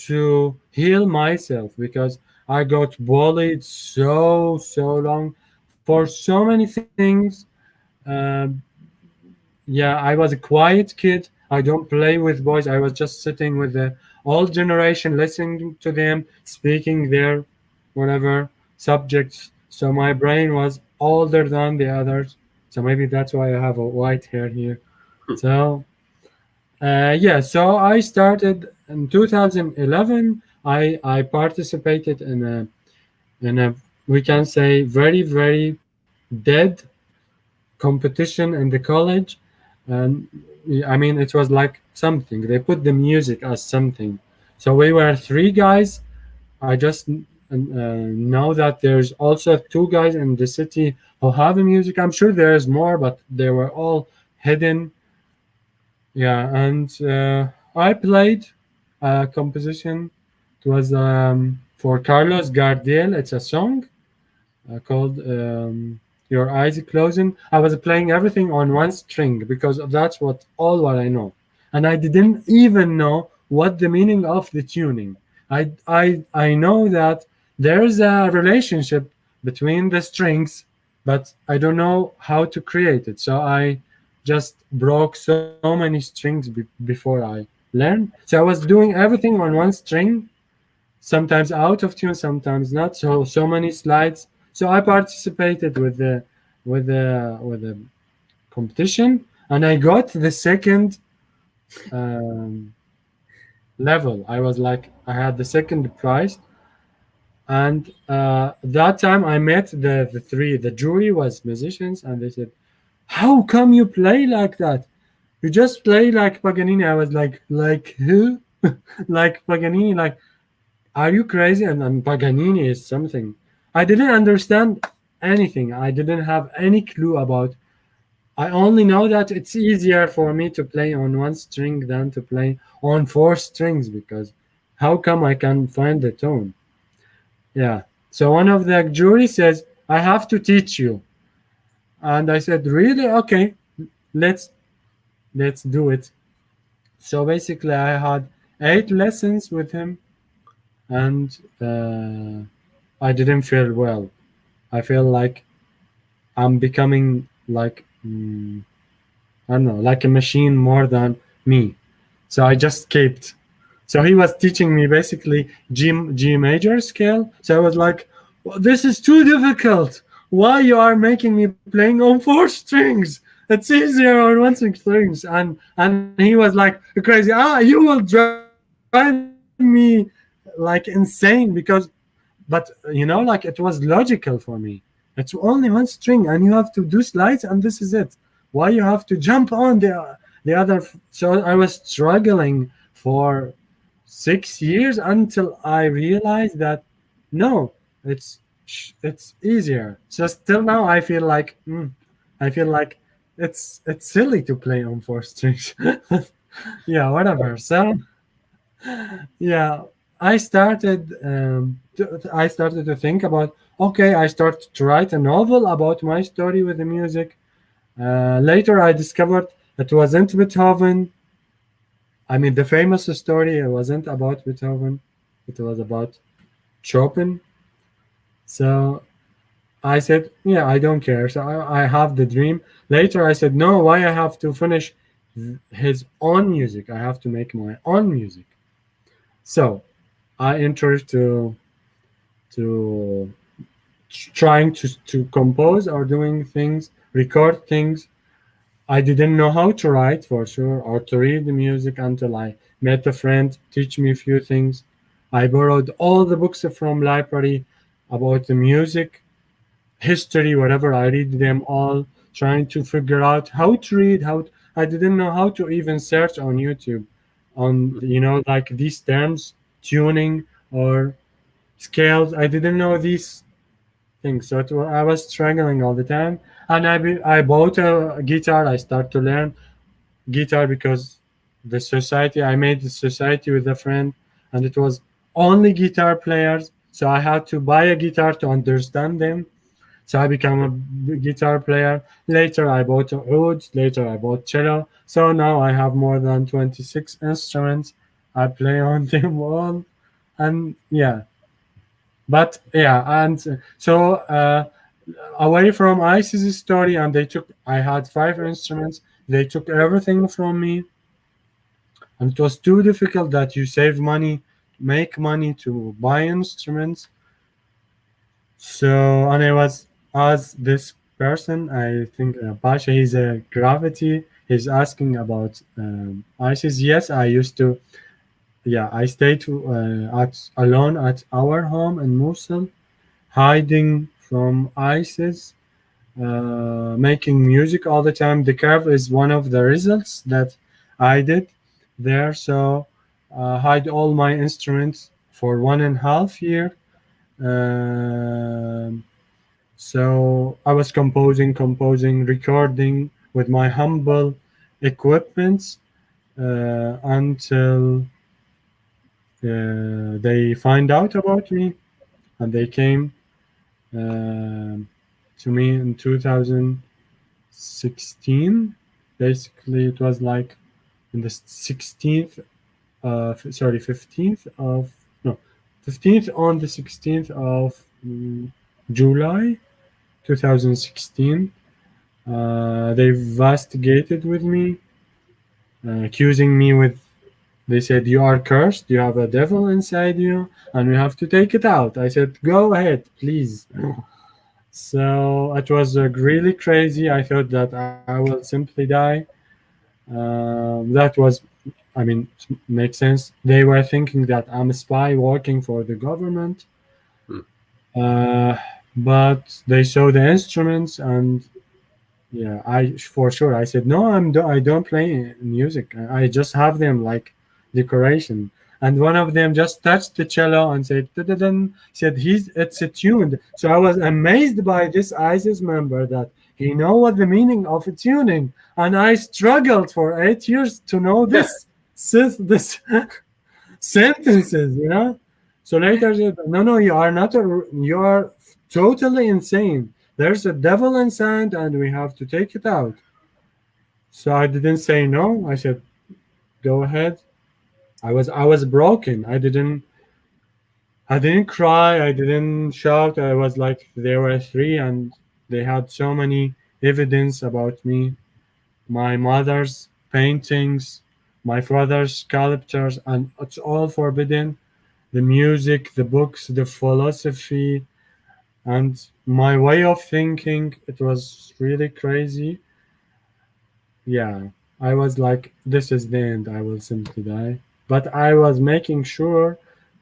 to heal myself because I got bullied so long for so many things. Yeah, I was a quiet kid. I don't play with boys. I was just sitting with the old generation, listening to them, speaking their whatever subjects. So my brain was older than the others. So maybe that's why I have a white hair here. So yeah, so I started in 2011. I participated in a we can say very dead competition in the college, and I mean it was like something. They put the music as something. So we were three guys. I just know that there's also two guys in the city who have a music. I'm sure there's more, but they were all hidden. Yeah, and I played a composition. It was for Carlos Gardel. It's a song called Your Eyes Closing. I was playing everything on one string because that's what I know. And I didn't even know what the meaning of the tuning. I know that there's a relationship between the strings, but I don't know how to create it. So I just broke so many strings before I learned. So I was doing everything on one string, sometimes out of tune, sometimes not. So many slides. So I participated with the competition, and I got the second level. I was like, I had the second prize. And that time I met the three. The jury was musicians, and they said, "How come you play like that? You just play like Paganini." I was like who? Like Paganini? Like, are you crazy? And Paganini is something. I didn't understand anything. I didn't have any clue about. I only know that it's easier for me to play on one string than to play on four strings, because how come I can find the tone? Yeah. So one of the jury says, "I have to teach you." And I said, "Really? Okay, let's do it." So basically I had 8 lessons with him, and I didn't feel well. I feel like I'm becoming like I don't know, like a machine more than me. So I just escaped. So he was teaching me basically G major scale. So I was like, "Well, this is too difficult. Why you are making me playing on 4 strings? It's easier on 1 strings." And he was like crazy. You will drive me like insane, because, but you know, like it was logical for me. It's only 1 string, and you have to do slides, and this is it. Why you have to jump on the other? So I was struggling for 6 years until I realized that no, it's easier. So still now I feel like it's silly to play on 4 strings. Yeah, whatever. So yeah, I started to think about, okay, I started to write a novel about my story with the music. Later I discovered it wasn't Beethoven. I mean, the famous story, it wasn't about Beethoven. It was about Chopin. So I said, yeah, I don't care. So I have the dream. Later I said, no, why I have to finish his own music? I have to make my own music. So I entered to trying to compose or doing things, record things. I didn't know how to write for sure, or to read the music, until I met a friend teach me a few things. I borrowed all the books from library about the music, history, whatever. I read them all, trying to figure out how to read. I didn't know how to even search on YouTube on, you know, like these terms, tuning or scales. I didn't know these things, so I was struggling all the time. And I bought a guitar. I started to learn guitar because I made the society with a friend, and it was only guitar players. So I had to buy a guitar to understand them. So I became a guitar player. Later I bought a oud. Later I bought cello. So now I have more than 26 instruments. I play on them all, and yeah. But yeah, and so away from ICE's story, and I had 5 instruments. They took everything from me, and it was too difficult that you save money, make money to buy instruments. So, and I was asked this person, I think Pasha, he's a gravity. He's asking about ISIS. Yes, I used to. Yeah, I stayed alone at our home in Mosul, hiding from ISIS, making music all the time. The Curve is one of the results that I did there. So hide all my instruments for 1.5 years. So I was composing, recording with my humble equipment until they find out about me, and they came to me in 2016. Basically, it was like in the 15th on the 16th of July 2016. They investigated with me, accusing me with, they said, you are cursed, you have a devil inside you, and we have to take it out. I said, go ahead, please. So it was really crazy. I thought that I will simply die. That was, I mean, makes sense. They were thinking that I'm a spy working for the government. But they saw the instruments, and yeah, I for sure I said no, I don't play music. I just have them like decoration. And one of them just touched the cello and said, "Da-da-dun," said it's tuned. So I was amazed by this ISIS member that he know what the meaning of a tuning, and I struggled for 8 years to know this sentences, you know. So later I said, no, you are not you are totally insane. There's a devil inside, and we have to take it out. So I didn't say no. I said, go ahead. I was broken. I didn't cry. I didn't shout. I was like, there were three, and they had so many evidence about me. My mother's paintings, my father's sculptures, and it's all forbidden. The music, the books, the philosophy, and my way of thinking, it was really crazy. Yeah, I was like, this is the end. I will simply die. But I was making sure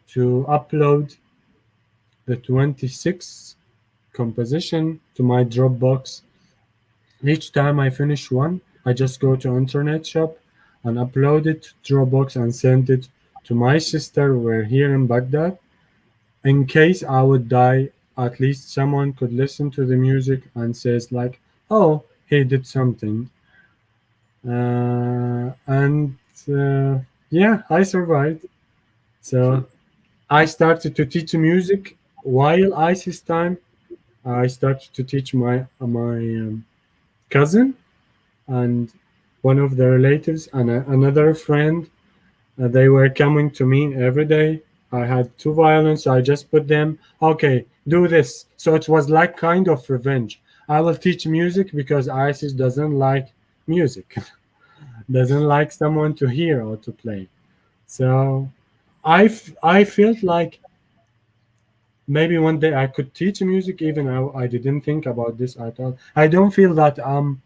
to upload the 26th composition to my Dropbox. Each time I finish one, I just go to internet shop and upload it to Dropbox and send it to my sister. We're here in Baghdad. In case I would die, at least someone could listen to the music and says like, oh, he did something. And yeah, I survived. So I started to teach music while ISIS time. I started to teach my cousin and one of the relatives and another friend. They were coming to me every day. I had two violins, so I just put them, okay, do this. So it was like kind of revenge. I will teach music because ISIS doesn't like music, doesn't like someone to hear or to play. So I felt like maybe one day I could teach music, even I didn't think about this at all. I don't feel that I'm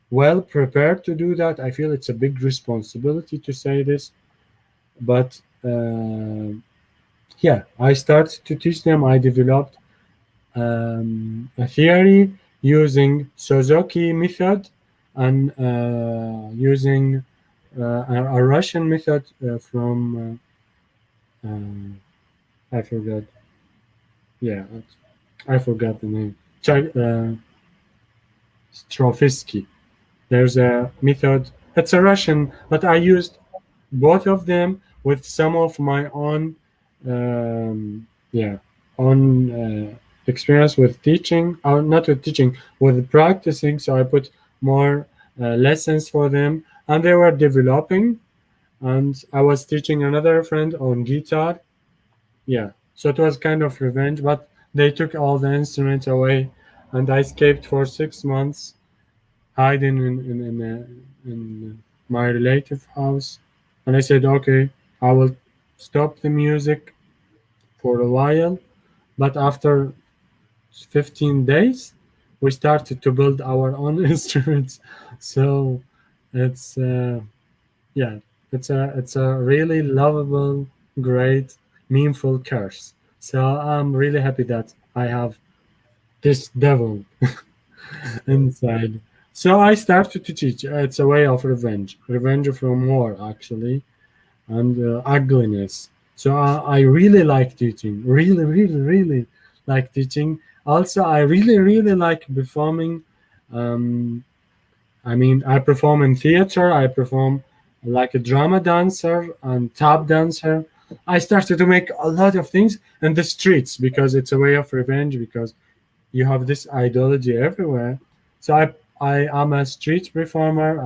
well prepared to do that. I feel it's a big responsibility to say this. But yeah, I started to teach them. I developed a theory using Suzuki method and using a Russian method from I forgot. Yeah, I forgot the name. Strovsky. There's a method. It's a Russian, but I used both of them with some of my own experience with teaching, or not with teaching, with practicing. So I put more lessons for them, and they were developing, and I was teaching another friend on guitar. Yeah, so it was kind of revenge, but they took all the instruments away, and I escaped for 6 months, hiding in my relative house. And I said, okay, I will stop the music for a while. But after 15 days, we started to build our own instruments. So it's yeah, it's a really lovable, great, meaningful curse. So I'm really happy that I have this devil inside. So I started to teach. It's a way of revenge from war, actually, and ugliness. So I really like teaching. Really, really, really like teaching. Also, I really, really like performing. Um, I mean, I perform in theater. I perform like a drama dancer and tap dancer. I started to make a lot of things in the streets because it's a way of revenge, because you have this ideology everywhere. So I am a street performer.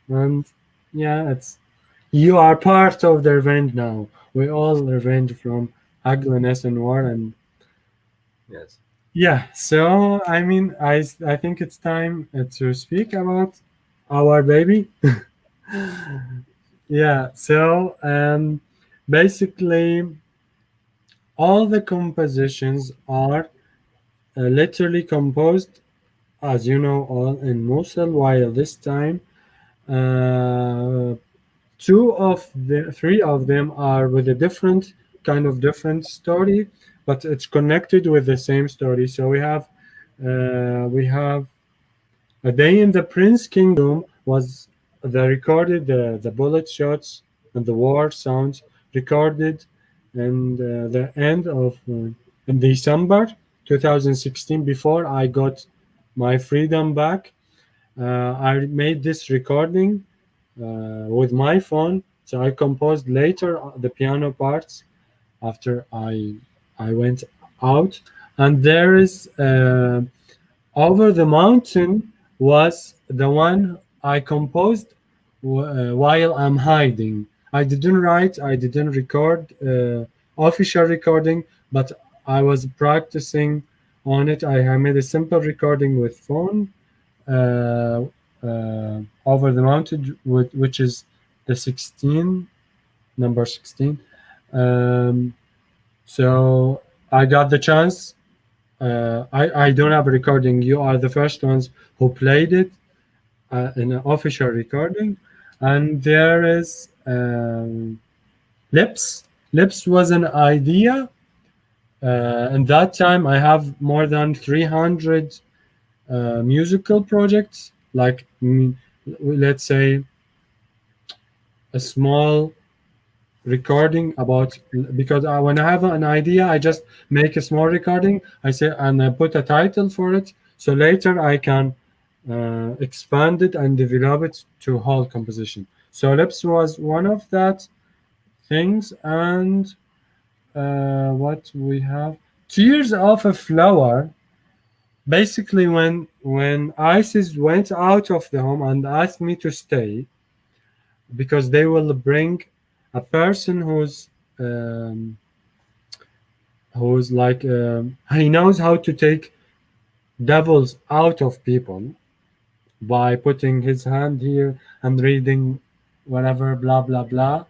And yeah, it's you are part of the revenge now. We all revenge from ugliness and war, and Yes. yeah. So I mean, I think it's time to speak about our baby. Yeah. So basically, all the compositions are literally composed, as you know, all in Mosul. While this time, three of them are with a different story, but it's connected with the same story. So we have A Day in the Prince Kingdom was the bullet shots and the war sounds recorded and the end of in December 2016, before I got my freedom back. I made this recording with my phone, so I composed later the piano parts after I went out. And there is Over the Mountain was the one I composed while I'm hiding. I didn't write, I didn't record official recording, but I was practicing on it. I made a simple recording with phone Over the Mountain, which is the number 16. So I got the chance. I don't have a recording. You are the first ones who played it in an official recording. And there is Lips. Lips was an idea. And that time I have more than 300 musical projects, like let's say a small recording about, because when I have an idea, I just make a small recording, I say, and I put a title for it, so later I can expand it and develop it to whole composition. So Lips was one of that things. And what we have, Tears of a Flower. Basically, when ISIS went out of the home and asked me to stay, because they will bring a person who's like he knows how to take devils out of people by putting his hand here and reading whatever, blah blah blah.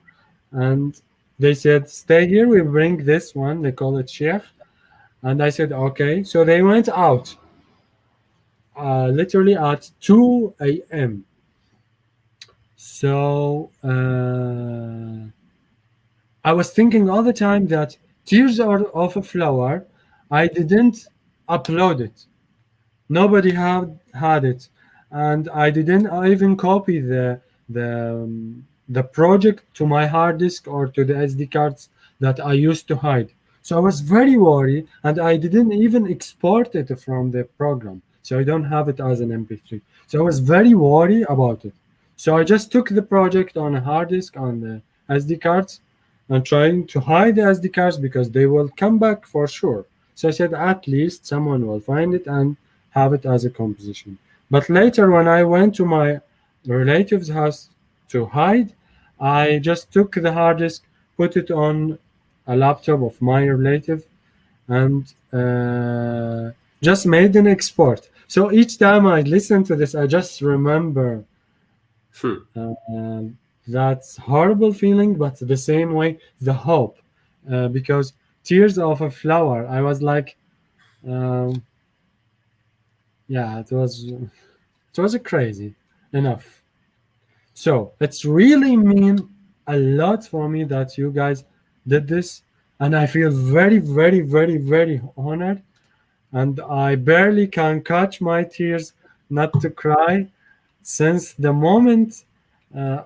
And they said, stay here, we bring this one, they call it Sheikh. And I said, okay. So they went out literally at 2 a.m. So I was thinking all the time that Tears of a Flower, I didn't upload it. Nobody had it, and I didn't even copy the project to my hard disk or to the SD cards that I used to hide. So I was very worried, and I didn't even export it from the program, so I don't have it as an MP3. So I was very worried about it. So I just took the project on a hard disk on the SD cards and trying to hide the SD cards because they will come back for sure. So I said, at least someone will find it and have it as a composition. But later, when I went to my relative's house to hide, I just took the hard disk, put it on a laptop of my relative, and just made an export. So each time I listen to this, I just remember that horrible feeling, but the same way, the hope. Because Tears of a Flower, I was like, yeah, it was a crazy enough. So it's really mean a lot for me that you guys did this, and I feel very, very, very, very honored. And I barely can catch my tears not to cry since the moment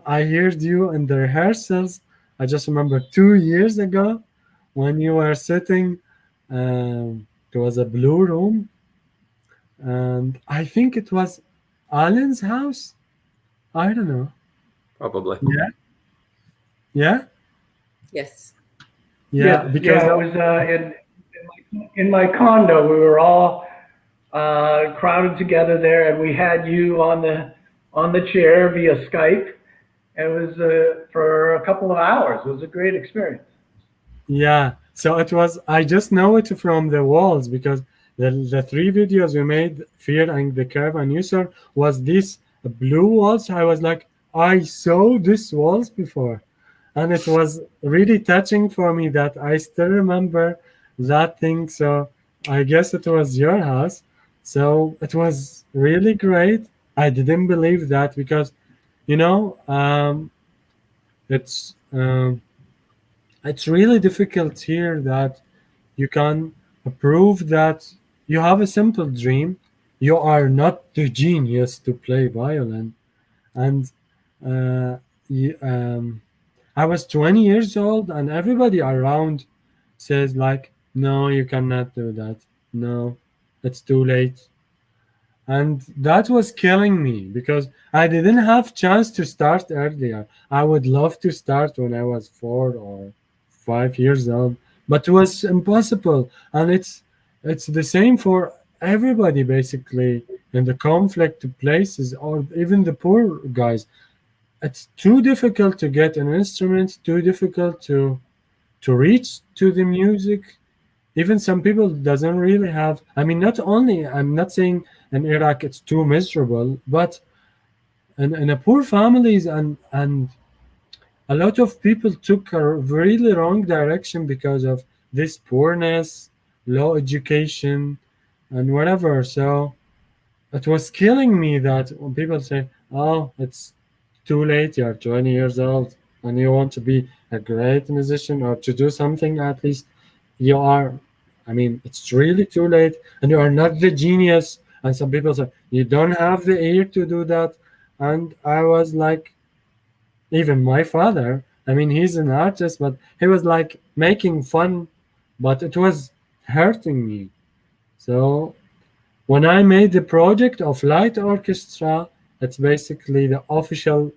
I heard you in the rehearsals. I just remember 2 years ago when you were sitting. It was a blue room, and I think it was Allen's house. I don't know. Probably. Yeah. Yeah. Yes. Yeah. Because it was in my condo. We were all crowded together there, and we had you on the chair via Skype. It was for a couple of hours. It was a great experience. Yeah. So it was. I just know it from the walls because the 3 videos we made, Fear and the Curve and User, was these blue walls. I was like, I saw these walls before, and it was really touching for me that I still remember that thing. So I guess it was your house. So it was really great. I didn't believe that because, it's really difficult here that you can prove that you have a simple dream. You are not the genius to play violin. And I was 20 years old, and everybody around says like, no, you cannot do that. No, it's too late. And that was killing me because I didn't have chance to start earlier. I would love to start when I was 4 or 5 years old, but it was impossible. And it's the same for everybody basically in the conflict places or even the poor guys. It's too difficult to get an instrument, too difficult to reach to the music. Even some people doesn't really have, I mean, not only, I'm not saying in Iraq it's too miserable, but in a poor families and a lot of people took a really wrong direction because of this poorness, low education, and whatever. So it was killing me that when people say, oh, it's too late, you're 20 years old and you want to be a great musician or to do something, at least you are, I mean, it's really too late and you are not the genius. And some people say, you don't have the ear to do that. And I was like, even my father, I mean, he's an artist, but he was like making fun, but it was hurting me. So when I made the project of light orchestra, it's basically the official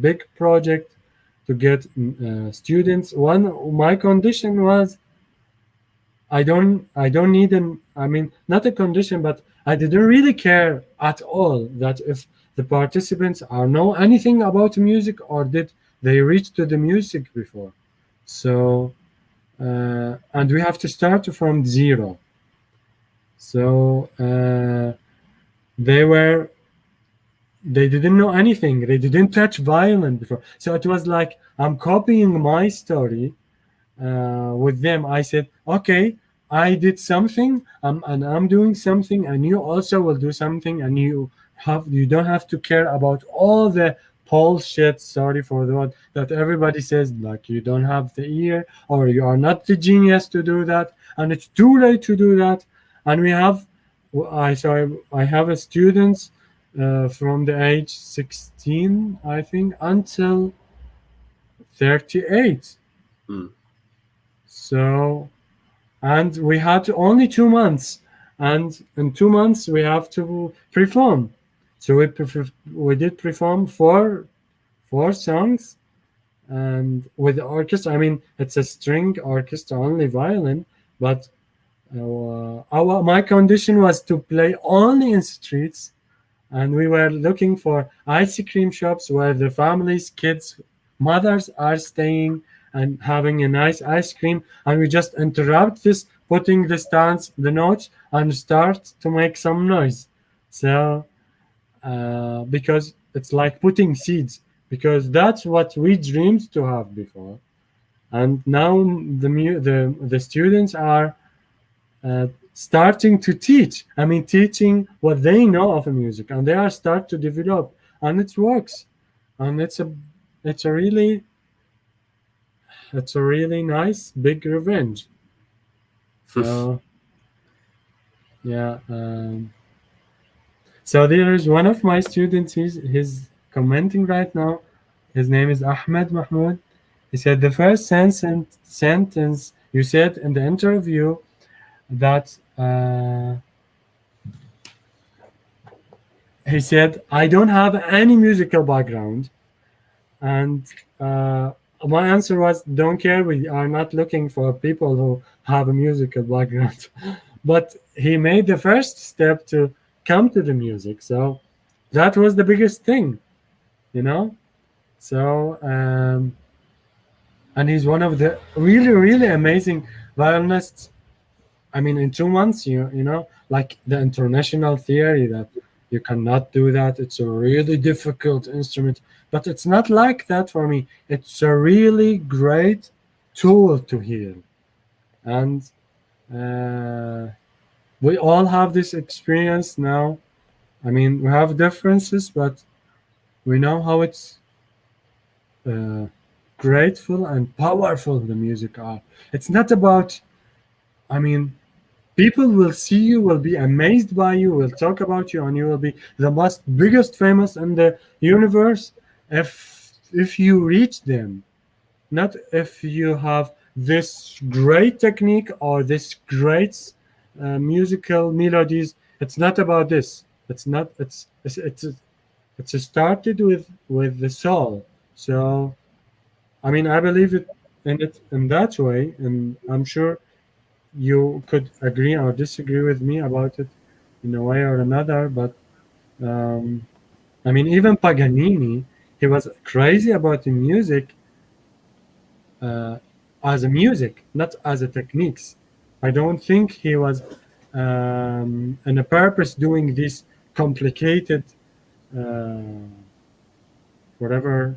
big project to get students. My condition was I don't need an, I mean, not a condition, but I didn't really care at all that if the participants are know anything about music or did they reach to the music before. So and we have to start from zero. So they didn't know anything. They didn't touch violin before. So it was like I'm copying my story with them. I said, okay, I did something, and I'm doing something, and you also will do something, and you don't have to care about all the bullshit. Sorry for the word that everybody says, like you don't have the ear or you are not the genius to do that, and it's too late to do that. And we have, I have a students from the age 16, I think, until 38. Mm. So, and we had only 2 months, and in 2 months we have to perform. So we did perform four songs, and with the orchestra. I mean, it's a string orchestra, only violin, but my condition was to play only in streets, and we were looking for ice cream shops where the families, kids, mothers are staying and having a nice ice cream, and we just interrupt this, putting the stands, the notes, and start to make some noise. So because it's like putting seeds, because that's what we dreamed to have before, and now the students are starting to teach. I mean, teaching what they know of music, and they are start to develop, and it works, and it's a really nice big revenge. So yeah. So there is one of my students. He's commenting right now. His name is Ahmed Mahmoud. He said the first sentence you said in the interview that he said, I don't have any musical background. And my answer was, don't care, we are not looking for people who have a musical background. But he made the first step to come to the music. So that was the biggest thing, you know? So, and he's one of the really, really amazing violinists. I mean, in 2 months, you know, like the international theory that you cannot do that. It's a really difficult instrument, but it's not like that for me. It's a really great tool to heal. And we all have this experience now. I mean, we have differences, but we know how it's grateful and powerful the music are. It's not about I mean, people will see you, will be amazed by you, will talk about you, and you will be the most biggest famous in the universe if you reach them, not if you have this great technique or this great musical melodies. It's not about this. It's not. It's started with the soul. So, I mean, I believe it in that way, and I'm sure you could agree or disagree with me about it in a way or another. But I mean, even Paganini, he was crazy about the music as a music, not as a techniques. I don't think he was in a purpose doing these complicated whatever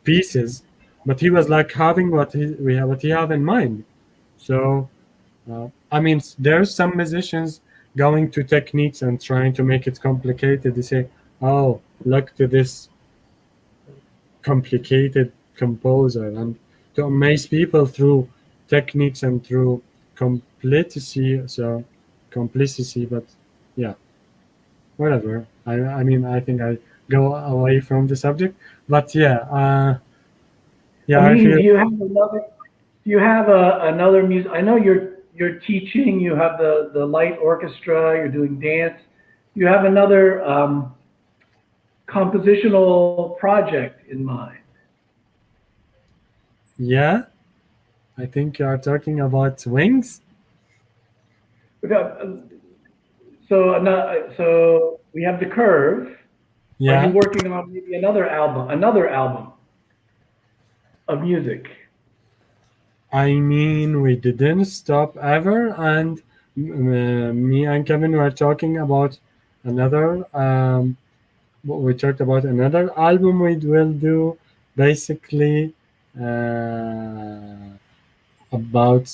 pieces, but he was like having what he have in mind. So I mean, there's some musicians going to techniques and trying to make it complicated. They say, "Oh, look to this complicated composer," and to amaze people through techniques and through complicity. But yeah, whatever. I mean, I think I go away from the subject, but yeah, yeah. I I mean, feel do you have another music? I know you're teaching. You have the light orchestra. You're doing dance. You have another compositional project in mind. yeah. I think you are talking about Wings. So we have the Curve. Are Yeah. you working on maybe another album of music? I mean, we didn't stop ever, and me and Kevin were talking about another. We talked about another album we will do, basically about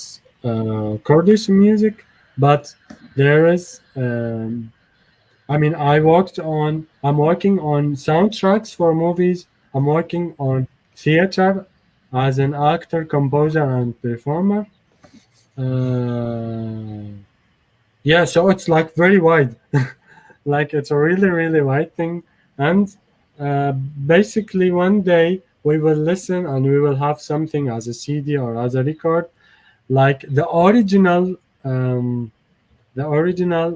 Kurdish music, but there is. I mean, I'm working on soundtracks for movies. I'm working on theater as an actor, composer, and performer. Yeah, so it's like very wide. Like it's a really, really wide thing. And basically, one day we will listen and we will have something as a CD or as a record, like the original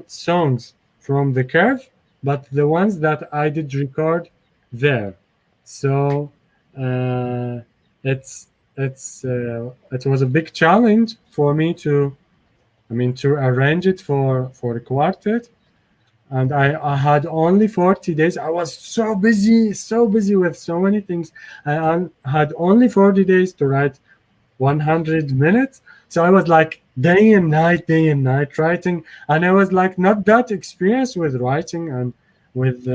songs from the Curve, but the ones that I did record there. So it was a big challenge for me to arrange it for the quartet. And I had only 40 days. I was so busy with so many things. I had only 40 days to write 100 minutes. So I was like day and night writing. And I was like not that experienced with writing and with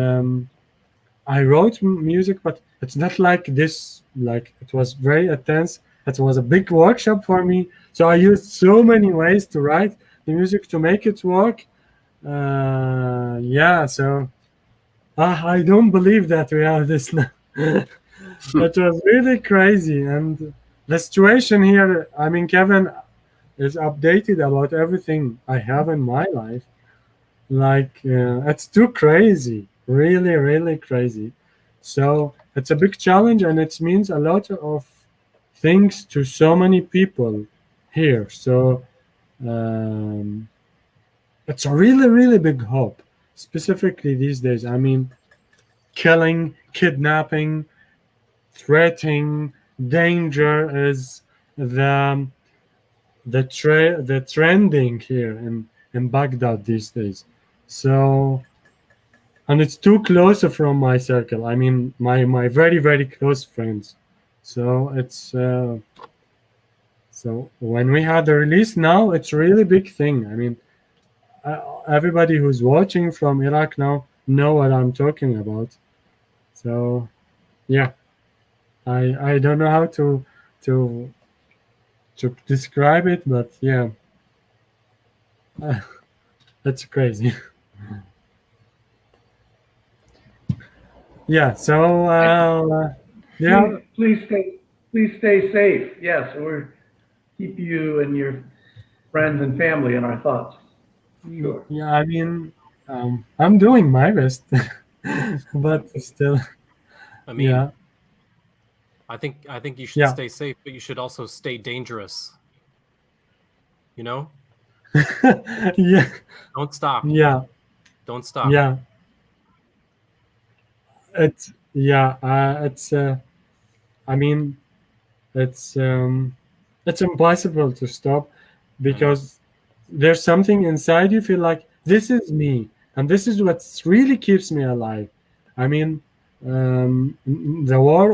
I wrote music, but it's not like this. Like it was very intense. It was a big workshop for me. So I used so many ways to write the music to make it work. Yeah, so I don't believe that we have this now. It was really crazy, and the situation here, I mean, Kevin is updated about everything I have in my life. Like, it's too crazy, really, really crazy. So it's a big challenge, and it means a lot of things to so many people here. So it's a really, really big hope, specifically these days. I mean, killing, kidnapping, threatening, danger is the trending here in Baghdad these days. So, and it's too close from my circle. I mean, my very, very close friends. So it's so when we had the release now, it's a really big thing. I mean, everybody who's watching from Iraq now know what I'm talking about. So, yeah, I don't know how to describe it, but yeah, that's crazy. Yeah. So, yeah. Please stay safe. Yes, we're keep you and your friends and family in our thoughts. Sure. Yeah, I mean, I'm doing my best, but still, I mean, yeah. I think you should stay safe, but you should also stay dangerous. You know? Yeah. Don't stop. Yeah. Don't stop. Yeah. It's I mean, it's impossible to stop because there's something inside you feel like this is me and this is what really keeps me alive. I mean, the war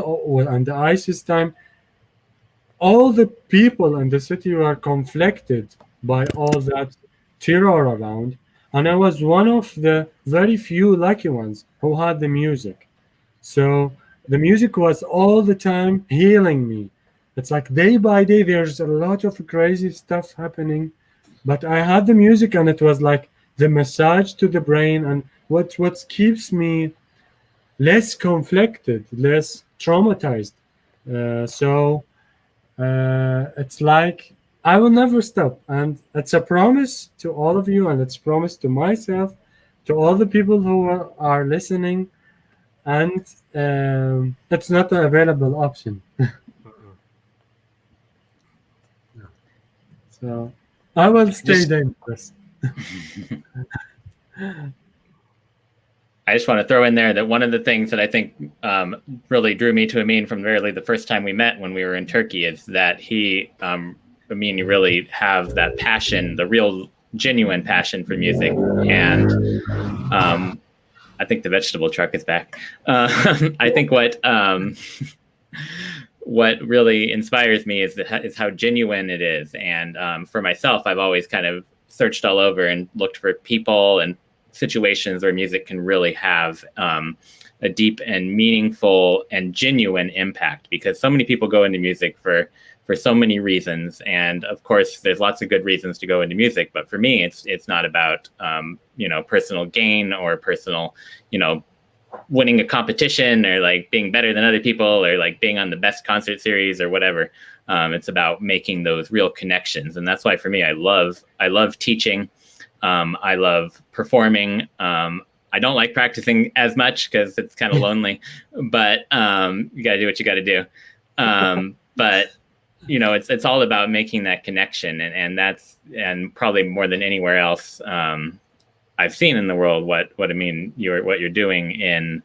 and the ISIS time, all the people in the city were conflicted by all that terror around, and I was one of the very few lucky ones who had the music. So the music was all the time healing me. It's like day by day there's a lot of crazy stuff happening, but I had the music and it was like the massage to the brain and what keeps me less conflicted, less traumatized. So it's like I will never stop, and it's a promise to all of you, and it's a promise to myself, to all the people who are listening, and it's not an available option. So I will stay dangerous. I just want to throw in there that one of the things that I think really drew me to Ameen from really the first time we met when we were in Turkey is that Ameen, you really have that passion, the real genuine passion for music. And I think the vegetable truck is back. I think what really inspires me is how genuine it is. And for myself, I've always kind of searched all over and looked for people and situations where music can really have a deep and meaningful and genuine impact, because so many people go into music for so many reasons, and of course there's lots of good reasons to go into music, but for me it's not about personal gain or personal winning a competition or like being better than other people or like being on the best concert series or whatever. It's about making those real connections, and that's why for me I love teaching. I love performing. I don't like practicing as much because it's kind of lonely, but you got to do what you got to do. But it's all about making that connection, and probably more than anywhere else I've seen in the world what you're doing in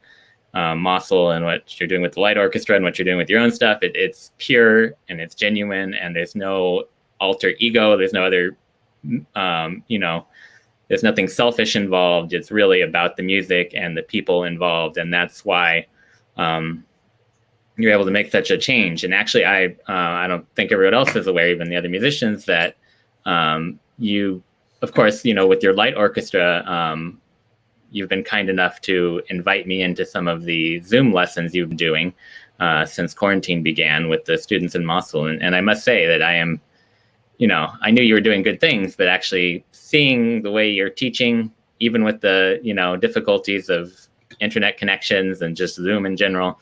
Mosul and what you're doing with the light orchestra and what you're doing with your own stuff. It's pure and it's genuine, and there's no alter ego. There's no other there's nothing selfish involved. It's really about the music and the people involved. And that's why you're able to make such a change. And actually, I don't think everyone else is aware, even the other musicians, that you, of course, with your light orchestra, you've been kind enough to invite me into some of the Zoom lessons you've been doing since quarantine began with the students in Mosul. And I must say that I am, I knew you were doing good things, but actually seeing the way you're teaching, even with the, difficulties of internet connections and just Zoom in general,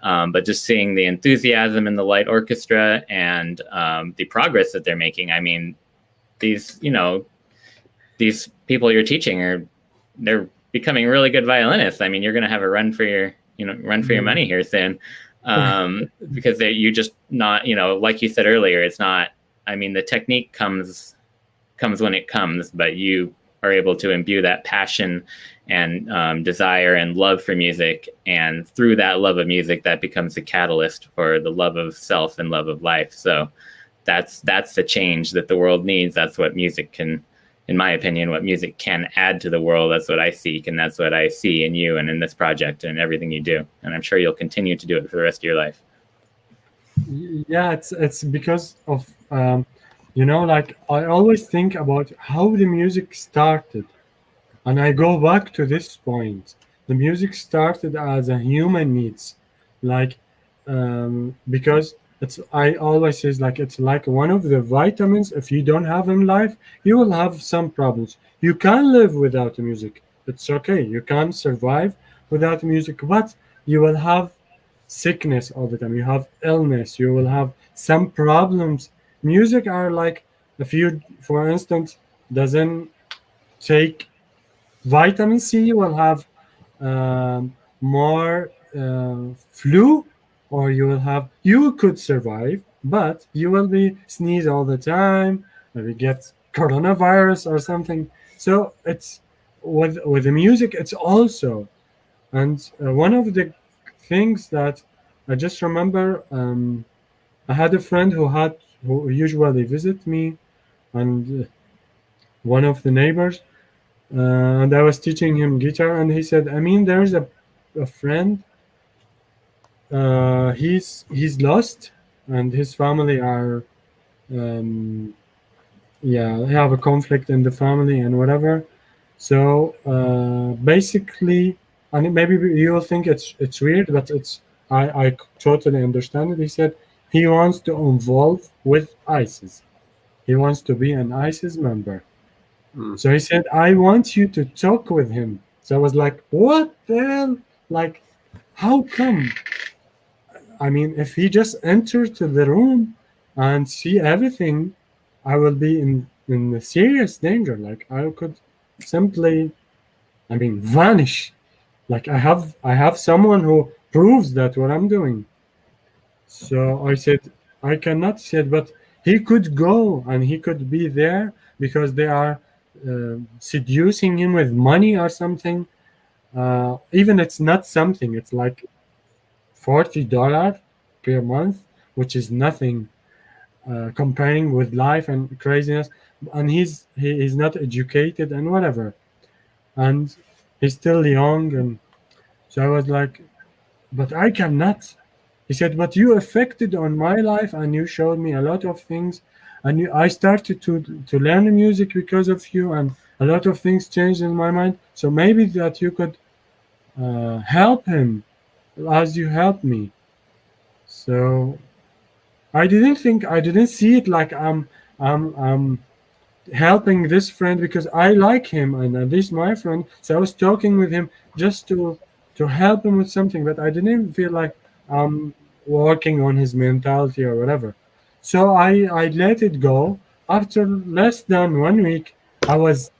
but just seeing the enthusiasm in the light orchestra and the progress that they're making. I mean, these people you're teaching they're becoming really good violinists. I mean, you're going to have a run for your money here soon, because you just not, like you said earlier, it's not. I mean, the technique comes when it comes, but you are able to imbue that passion and desire and love for music. And through that love of music, that becomes the catalyst for the love of self and love of life. So that's the change that the world needs. That's what music can, in my opinion, what music can add to the world. That's what I seek. And that's what I see in you and in this project and everything you do. And I'm sure you'll continue to do it for the rest of your life. Yeah, it's because of like I always think about how the music started, and I go back to this point. The music started as a human needs, like because I always say it's like one of the vitamins. If you don't have in life, you will have some problems. You can live without music. It's okay. You can survive without music, but you will have sickness all the time. You have illness. You will have some problems. Music are like if you, for instance, doesn't take vitamin C, you will have more flu, or you could survive, but you will be sneeze all the time, maybe get coronavirus or something. So it's with the music, it's also, and one of the things that I just remember, I had a friend who usually visit me, and one of the neighbors, and I was teaching him guitar, and he said, Ameen, there's a friend, he's lost, and his family are have a conflict in the family and whatever. So basically, and maybe you'll think it's weird, but I totally understand it. He said he wants to involve with ISIS. He wants to be an ISIS member. So he said, I want you to talk with him. So I was like, what the hell? Like, how come? I mean, if he just entered to the room and see everything, I will be in serious danger. Like, I could simply, vanish. Like, I have someone who proves that what I'm doing. So I said, I cannot say it, but he could go and he could be there because they are seducing him with money or something. Even it's not something, it's like $40 per month, which is nothing comparing with life and craziness. And he's not educated and whatever, and he's still young. And so I was like, but I cannot. He said, but you affected on my life, and you showed me a lot of things, and I started to learn music because of you, and a lot of things changed in my mind. So maybe that you could help him as you helped me. So I didn't see it like I'm helping this friend because I like him, and this is my friend. So I was talking with him just to help him with something, but I didn't feel like I'm working on his mentality or whatever. So I let it go. After less than 1 week, I was,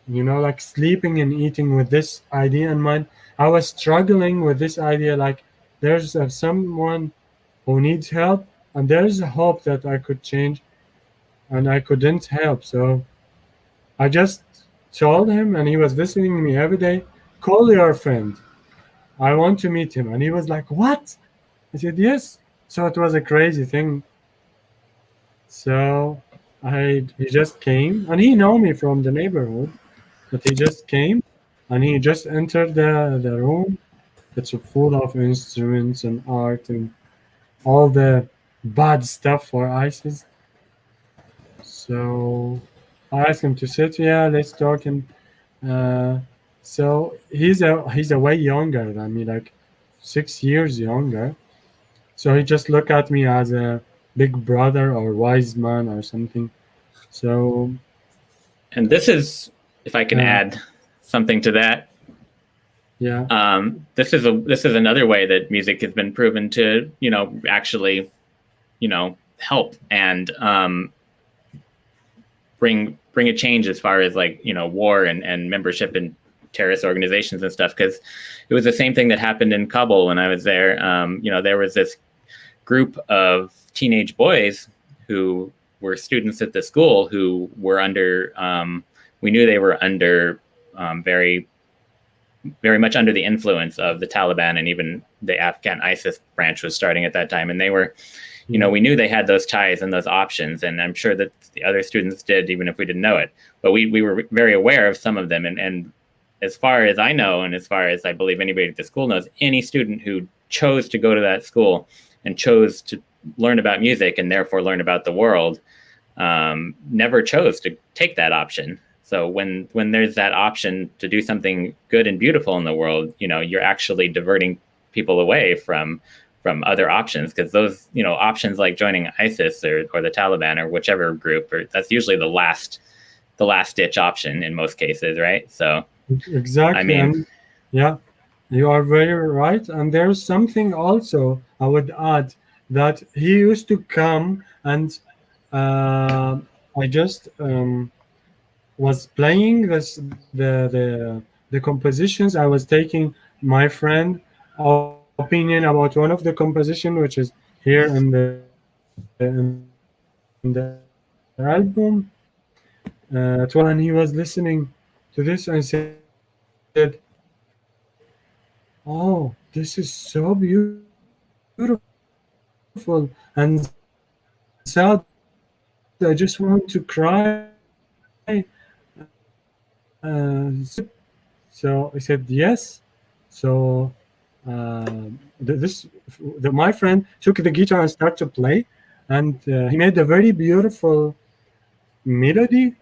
like sleeping and eating with this idea in mind. I was struggling with this idea, like there's someone who needs help, and there's a hope that I could change, and I couldn't help. So I just told him, and he was visiting me every day, call your friend. I want to meet him. And he was like, what? I said, yes. So it was a crazy thing. So he just came, and he know me from the neighborhood, but he just came, and he just entered the room. It's full of instruments and art and all the bad stuff for ISIS. So I asked him to sit. Yeah, let's talk. And so he's a way younger than me, like 6 years younger. So he just looked at me as a big brother or wise man or something. So, and this is, if I can add something to that. Yeah. This is another way that music has been proven to, actually, help and bring a change as far as like, war and membership in terrorist organizations and stuff. Because it was the same thing that happened in Kabul when I was there. There was this group of teenage boys who were students at the school who were under, we knew they were under very much under the influence of the Taliban, and even the Afghan ISIS branch was starting at that time. And they were, we knew they had those ties and those options. And I'm sure that the other students did, even if we didn't know it. But we were very aware of some of them. And as far as I know, and as far as I believe anybody at the school knows, any student who chose to go to that school and chose to learn about music and therefore learn about the world, never chose to take that option. So when there's that option to do something good and beautiful in the world, you're actually diverting people away from other options, because those, options like joining ISIS or the Taliban or whichever group, that's usually the last ditch option in most cases, right? So exactly. I mean, and yeah, you are very right. And there's something also I would add, that he used to come and I just was playing the compositions. I was taking my friend opinion about one of the composition, which is here in the album. And he was listening to this and said, "Oh, this is so beautiful and sad. I just want to cry." So I said yes. So my friend took the guitar and started to play, and he made a very beautiful melody.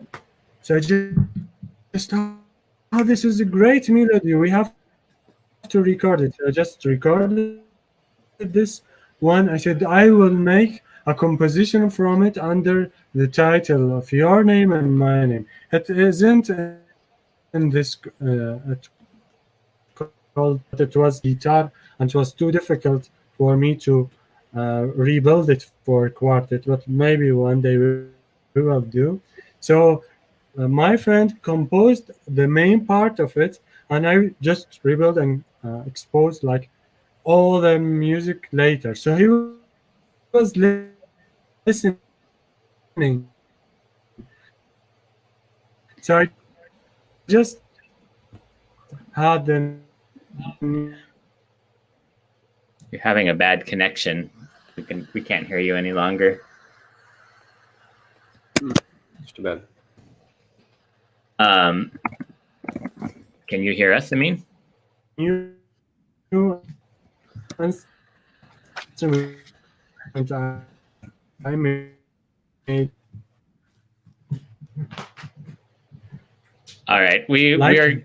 So I just thought, oh, this is a great melody. We have to record it. I just recorded this one. I said I will make a composition from it under the title of your name and my name. It isn't in this called, it was guitar, and it was too difficult for me to rebuild it for quartet, but maybe one day we will do. So my friend composed the main part of it, and I just rebuilt and exposed like all the music later. So he was listening. So I just had the. You're having a bad connection. We can't hear you any longer. It's too bad. Can you hear us, Ameen? I made. All right, we are.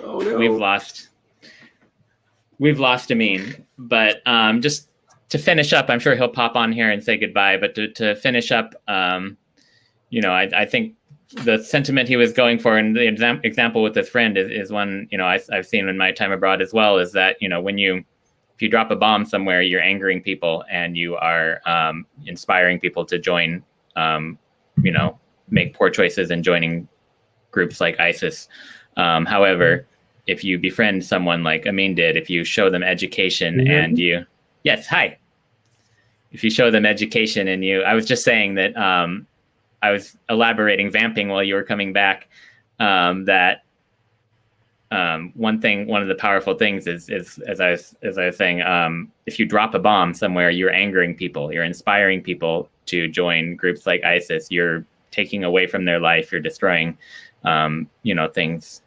Oh no. We've lost Ameen, but just to finish up, I'm sure he'll pop on here and say goodbye. But to finish up, I think the sentiment he was going for, and the example with this friend is one I've seen in my time abroad as well. Is that if you drop a bomb somewhere, you're angering people and you are inspiring people to join, make poor choices and joining groups like ISIS. However, if you befriend someone like Ameen did, if you show them education and you, yes, hi. If you show them education and I was just saying that I was elaborating, vamping while you were coming back, that one of the powerful things is as I was saying, if you drop a bomb somewhere, you're angering people, you're inspiring people to join groups like ISIS, you're taking away from their life, you're destroying, things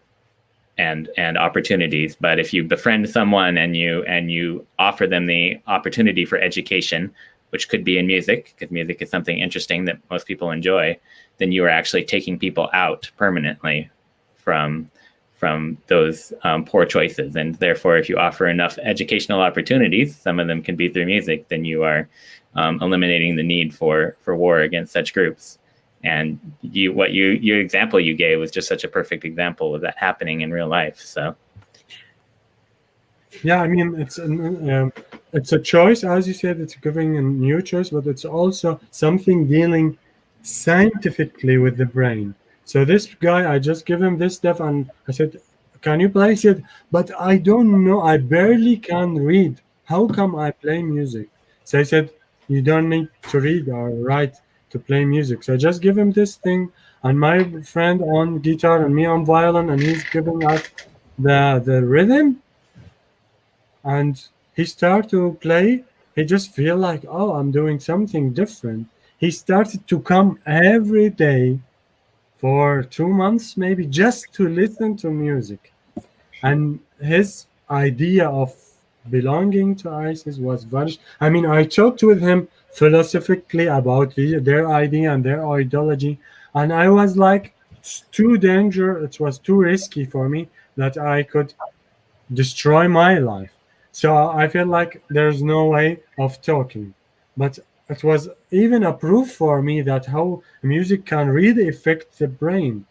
and opportunities. But if you befriend someone and you offer them the opportunity for education, which could be in music, because music is something interesting that most people enjoy, then you are actually taking people out permanently from those poor choices. And therefore, if you offer enough educational opportunities, some of them can be through music, then you are eliminating the need for war against such groups. And your example you gave was just such a perfect example of that happening in real life. So, yeah, I mean, it's a choice, as you said. It's giving a new choice, but it's also something dealing scientifically with the brain. So this guy, I just give him this stuff, and I said, "Can you play?" He said, "But I don't know. I barely can read. How come I play music?" So I said, "You don't need to read or write to play music." So I just give him this thing, and my friend on guitar and me on violin, and he's giving us the rhythm, and he started to play. He just feel like, oh, I'm doing something different. He started to come every day for 2 months, maybe, just to listen to music. And his idea of belonging to ISIS was vanished. I mean, I talked with him philosophically about their idea and their ideology, and I was like, it's too dangerous, it was too risky for me that I could destroy my life. So I feel like there's no way of talking. But it was even a proof for me that how music can really affect the brain.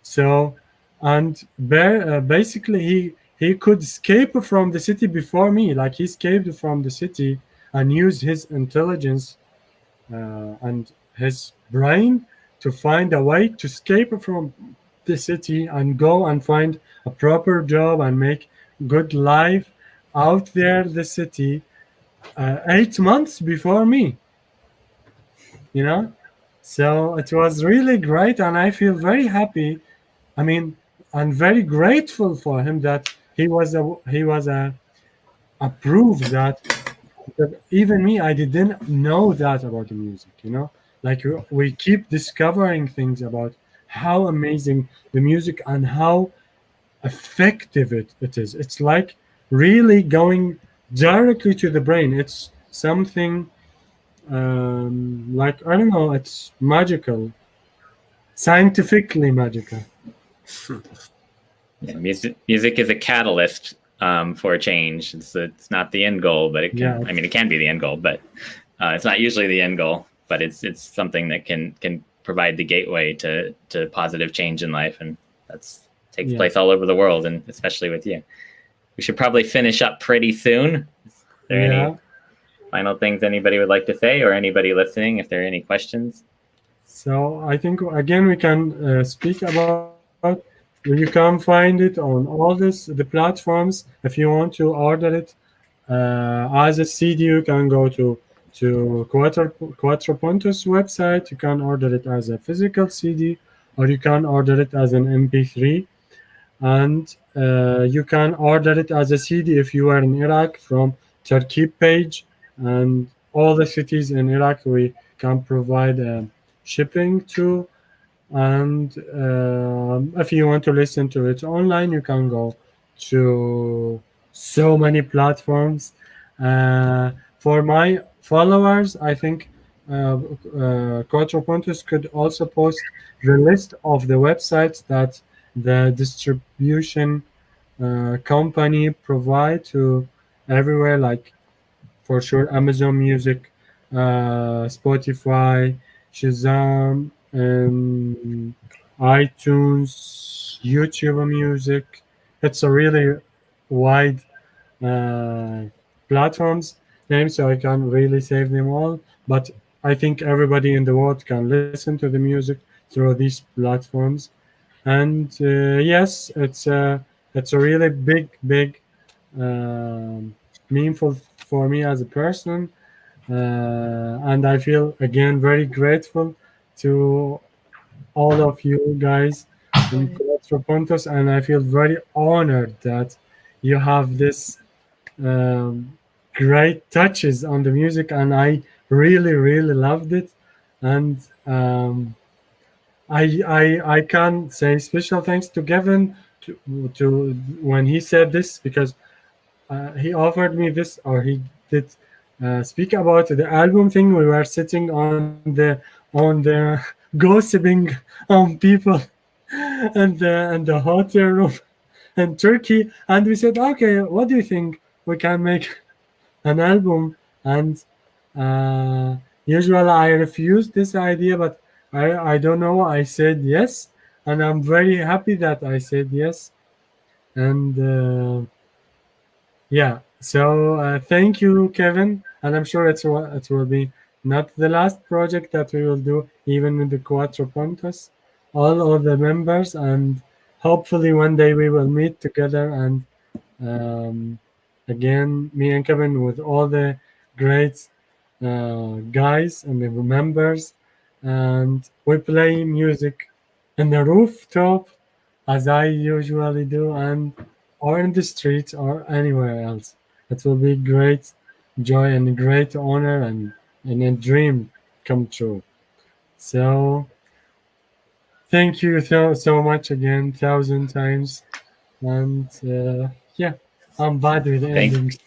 So, and basically he could escape from the city before me. Like, he escaped from the city and used his intelligence and his brain to find a way to escape from the city and go and find a proper job and make good life out there the city 8 months before me, you know. So it was really great, and I feel very happy. I mean, I'm very grateful for him that he was a proof that even me, I didn't know that about the music, you know. Like we keep discovering things about how amazing the music and how effective it is. It's like really going directly to the brain. It's something like, I don't know, it's magical, scientifically magical. Yeah, music is a catalyst for change. It's not the end goal, but it can. Yeah, I mean, it can be the end goal, but it's not usually the end goal. But it's something that can provide the gateway to positive change in life, and takes place all over the world, and especially with you. We should probably finish up pretty soon. Is there any final things anybody would like to say, or anybody listening, if there are any questions? So I think again we can speak about. You can find it on all the platforms. If you want to order it as a CD, you can go to Cuatro Puntos website. You can order it as a physical CD, or you can order it as an MP3. And you can order it as a CD if you are in Iraq from Turkey page. And all the cities in Iraq we can provide shipping to. And if you want to listen to it online, you can go to so many platforms. For my followers, I think Cuatro Puntos could also post the list of the websites that the distribution company provide to everywhere, like for sure Amazon Music, Spotify, Shazam, iTunes, YouTube Music. It's a really wide platforms name, so I can't really save them all. But I think everybody in the world can listen to the music through these platforms. And yes, it's a really big meaningful for me as a person. And I feel again very grateful to all of you guys in Cuatro Puntos, and I feel very honored that you have this great touches on the music, and I really loved it. And I can say special thanks to Gavin to when he said this, because he offered me this, or he did speak about the album thing. We were sitting on the gossiping on people and the hotel room in Turkey, and we said, okay, what do you think? We can make an album. And usually I refuse this idea, but I don't know, I said yes, and I'm very happy that I said yes. And yeah, so thank you, Kevin, and I'm sure it will be not the last project that we will do, even with the Cuatro Puntos, all of the members, and hopefully one day we will meet together. And again, me and Kevin with all the great guys and the members, and we play music in the rooftop as I usually do, and or in the streets or anywhere else. It will be great joy and a great honor and a dream come true. So thank you so much again, 1,000 times. And yeah, I'm bad with endings.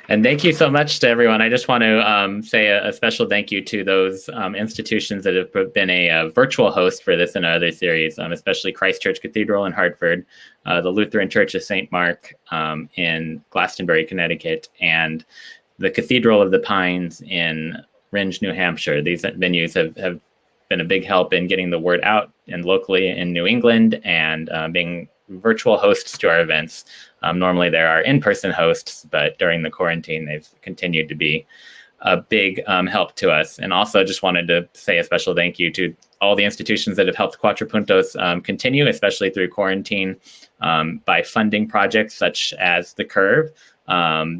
And thank you so much to everyone. I just want to say a special thank you to those institutions that have been a virtual host for this and other series, especially Christ Church Cathedral in Hartford, the Lutheran Church of St. Mark in Glastonbury, Connecticut, and the Cathedral of the Pines in Rindge, New Hampshire. These venues have been a big help in getting the word out and locally in New England, and being virtual hosts to our events. Normally there are in-person hosts, but during the quarantine, they've continued to be a big help to us. And also just wanted to say a special thank you to all the institutions that have helped Cuatro Puntos continue, especially through quarantine, by funding projects such as The Curve.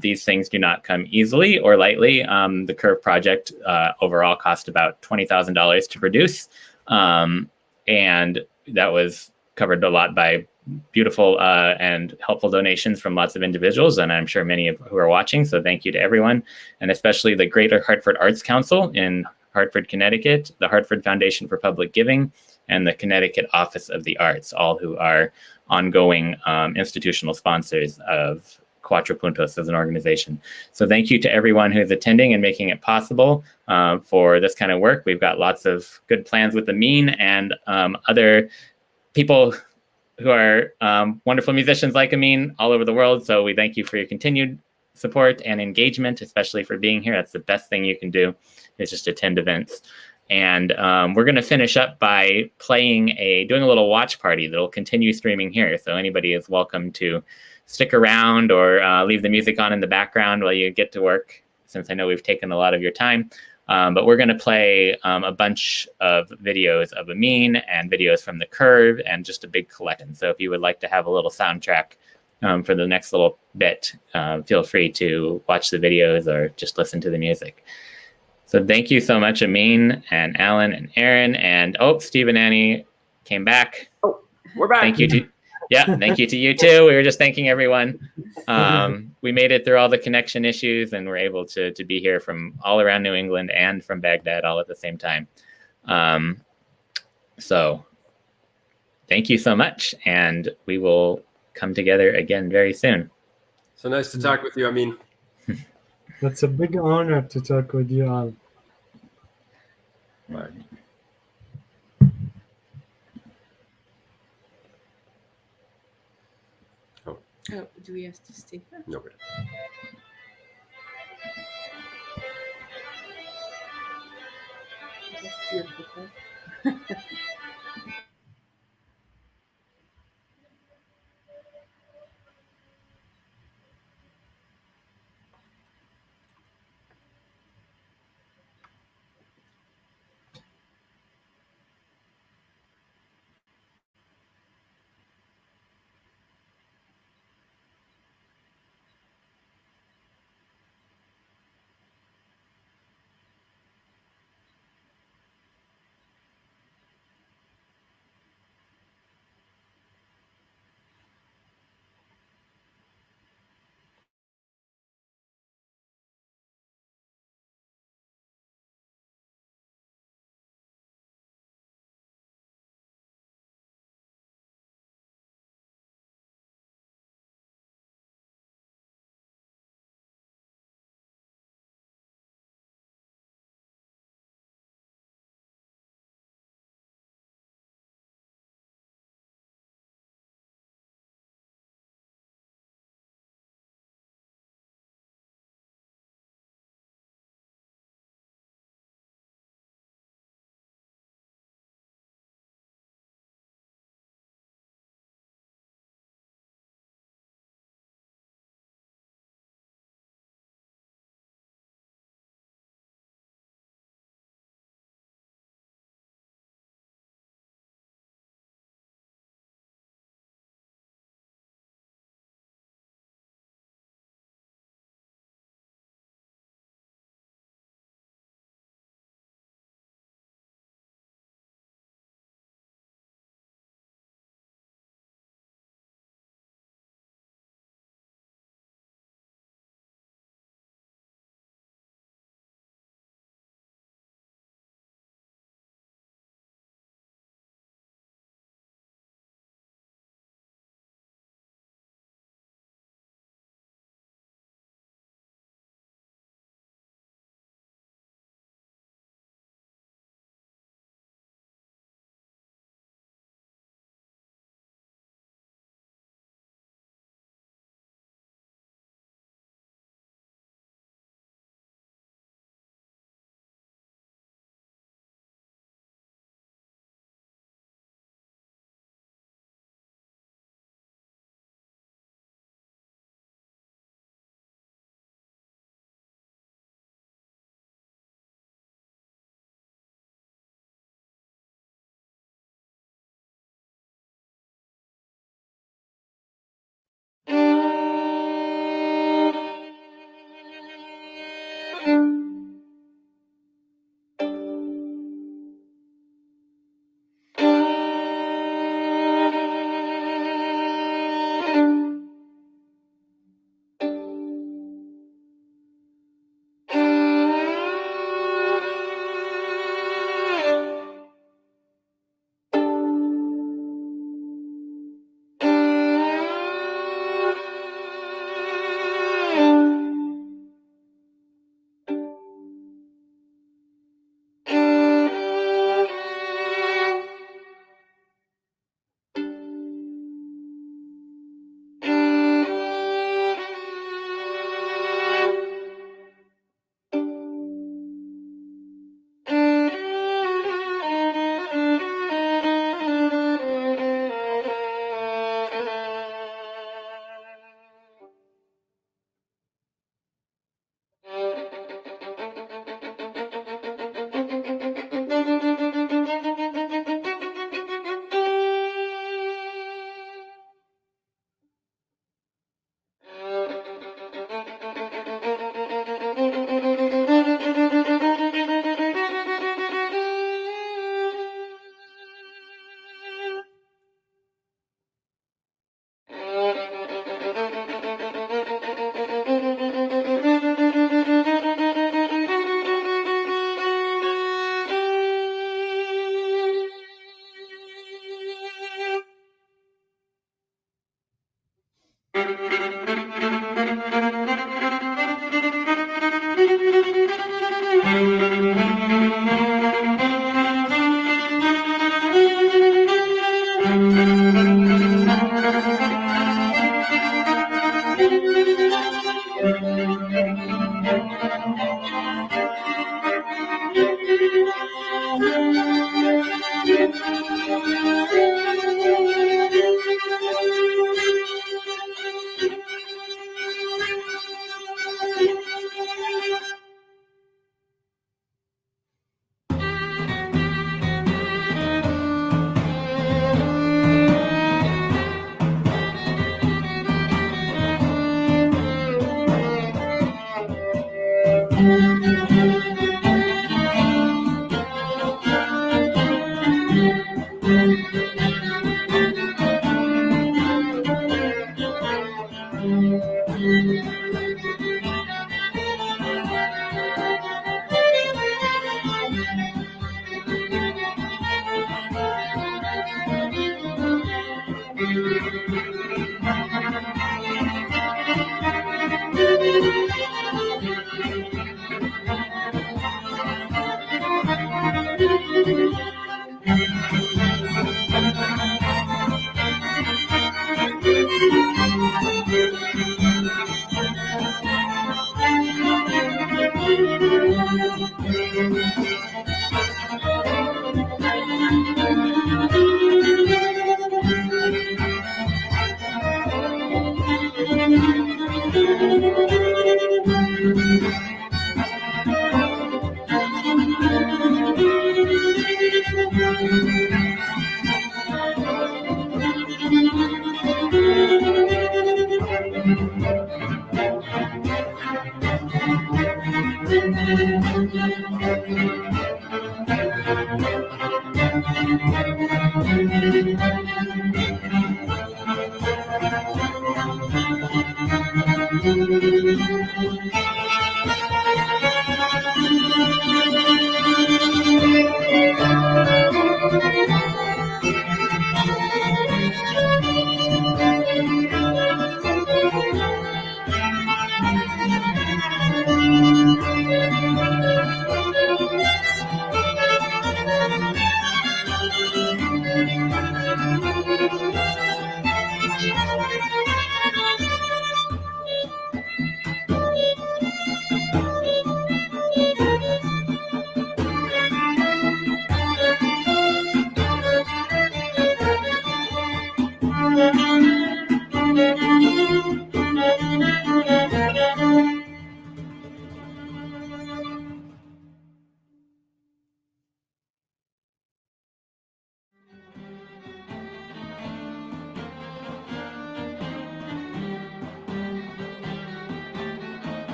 These things do not come easily or lightly. The Curve project overall cost about $20,000 to produce. And that was covered a lot by beautiful and helpful donations from lots of individuals, and I'm sure many of who are watching. So thank you to everyone, and especially the Greater Hartford Arts Council in Hartford, Connecticut, the Hartford Foundation for Public Giving, and the Connecticut Office of the Arts, all who are ongoing institutional sponsors of Cuatro Puntos as an organization. So thank you to everyone who's attending and making it possible for this kind of work. We've got lots of good plans with Ameen and other people who are wonderful musicians like Ameen all over the world. So we thank you for your continued support and engagement, especially for being here. That's the best thing you can do, is just attend events. And we're going to finish up by doing a little watch party that'll continue streaming here. So anybody is welcome to stick around or leave the music on in the background while you get to work, since I know we've taken a lot of your time. But we're going to play a bunch of videos of Ameen and videos from The Curve and just a big collection. So if you would like to have a little soundtrack for the next little bit, feel free to watch the videos or just listen to the music. So thank you so much, Ameen and Alan and Aaron. And Steve and Annie came back. Oh, we're back. Thank you to thank you to you too. We were just thanking everyone. We made it through all the connection issues, and we're able to be here from all around New England and from Baghdad all at the same time. So thank you so much, and we will come together again very soon. So nice to talk with you, Ameen. It's a big honor to talk with you all. Bye. Oh, do we have to stay there? No. That's beautiful.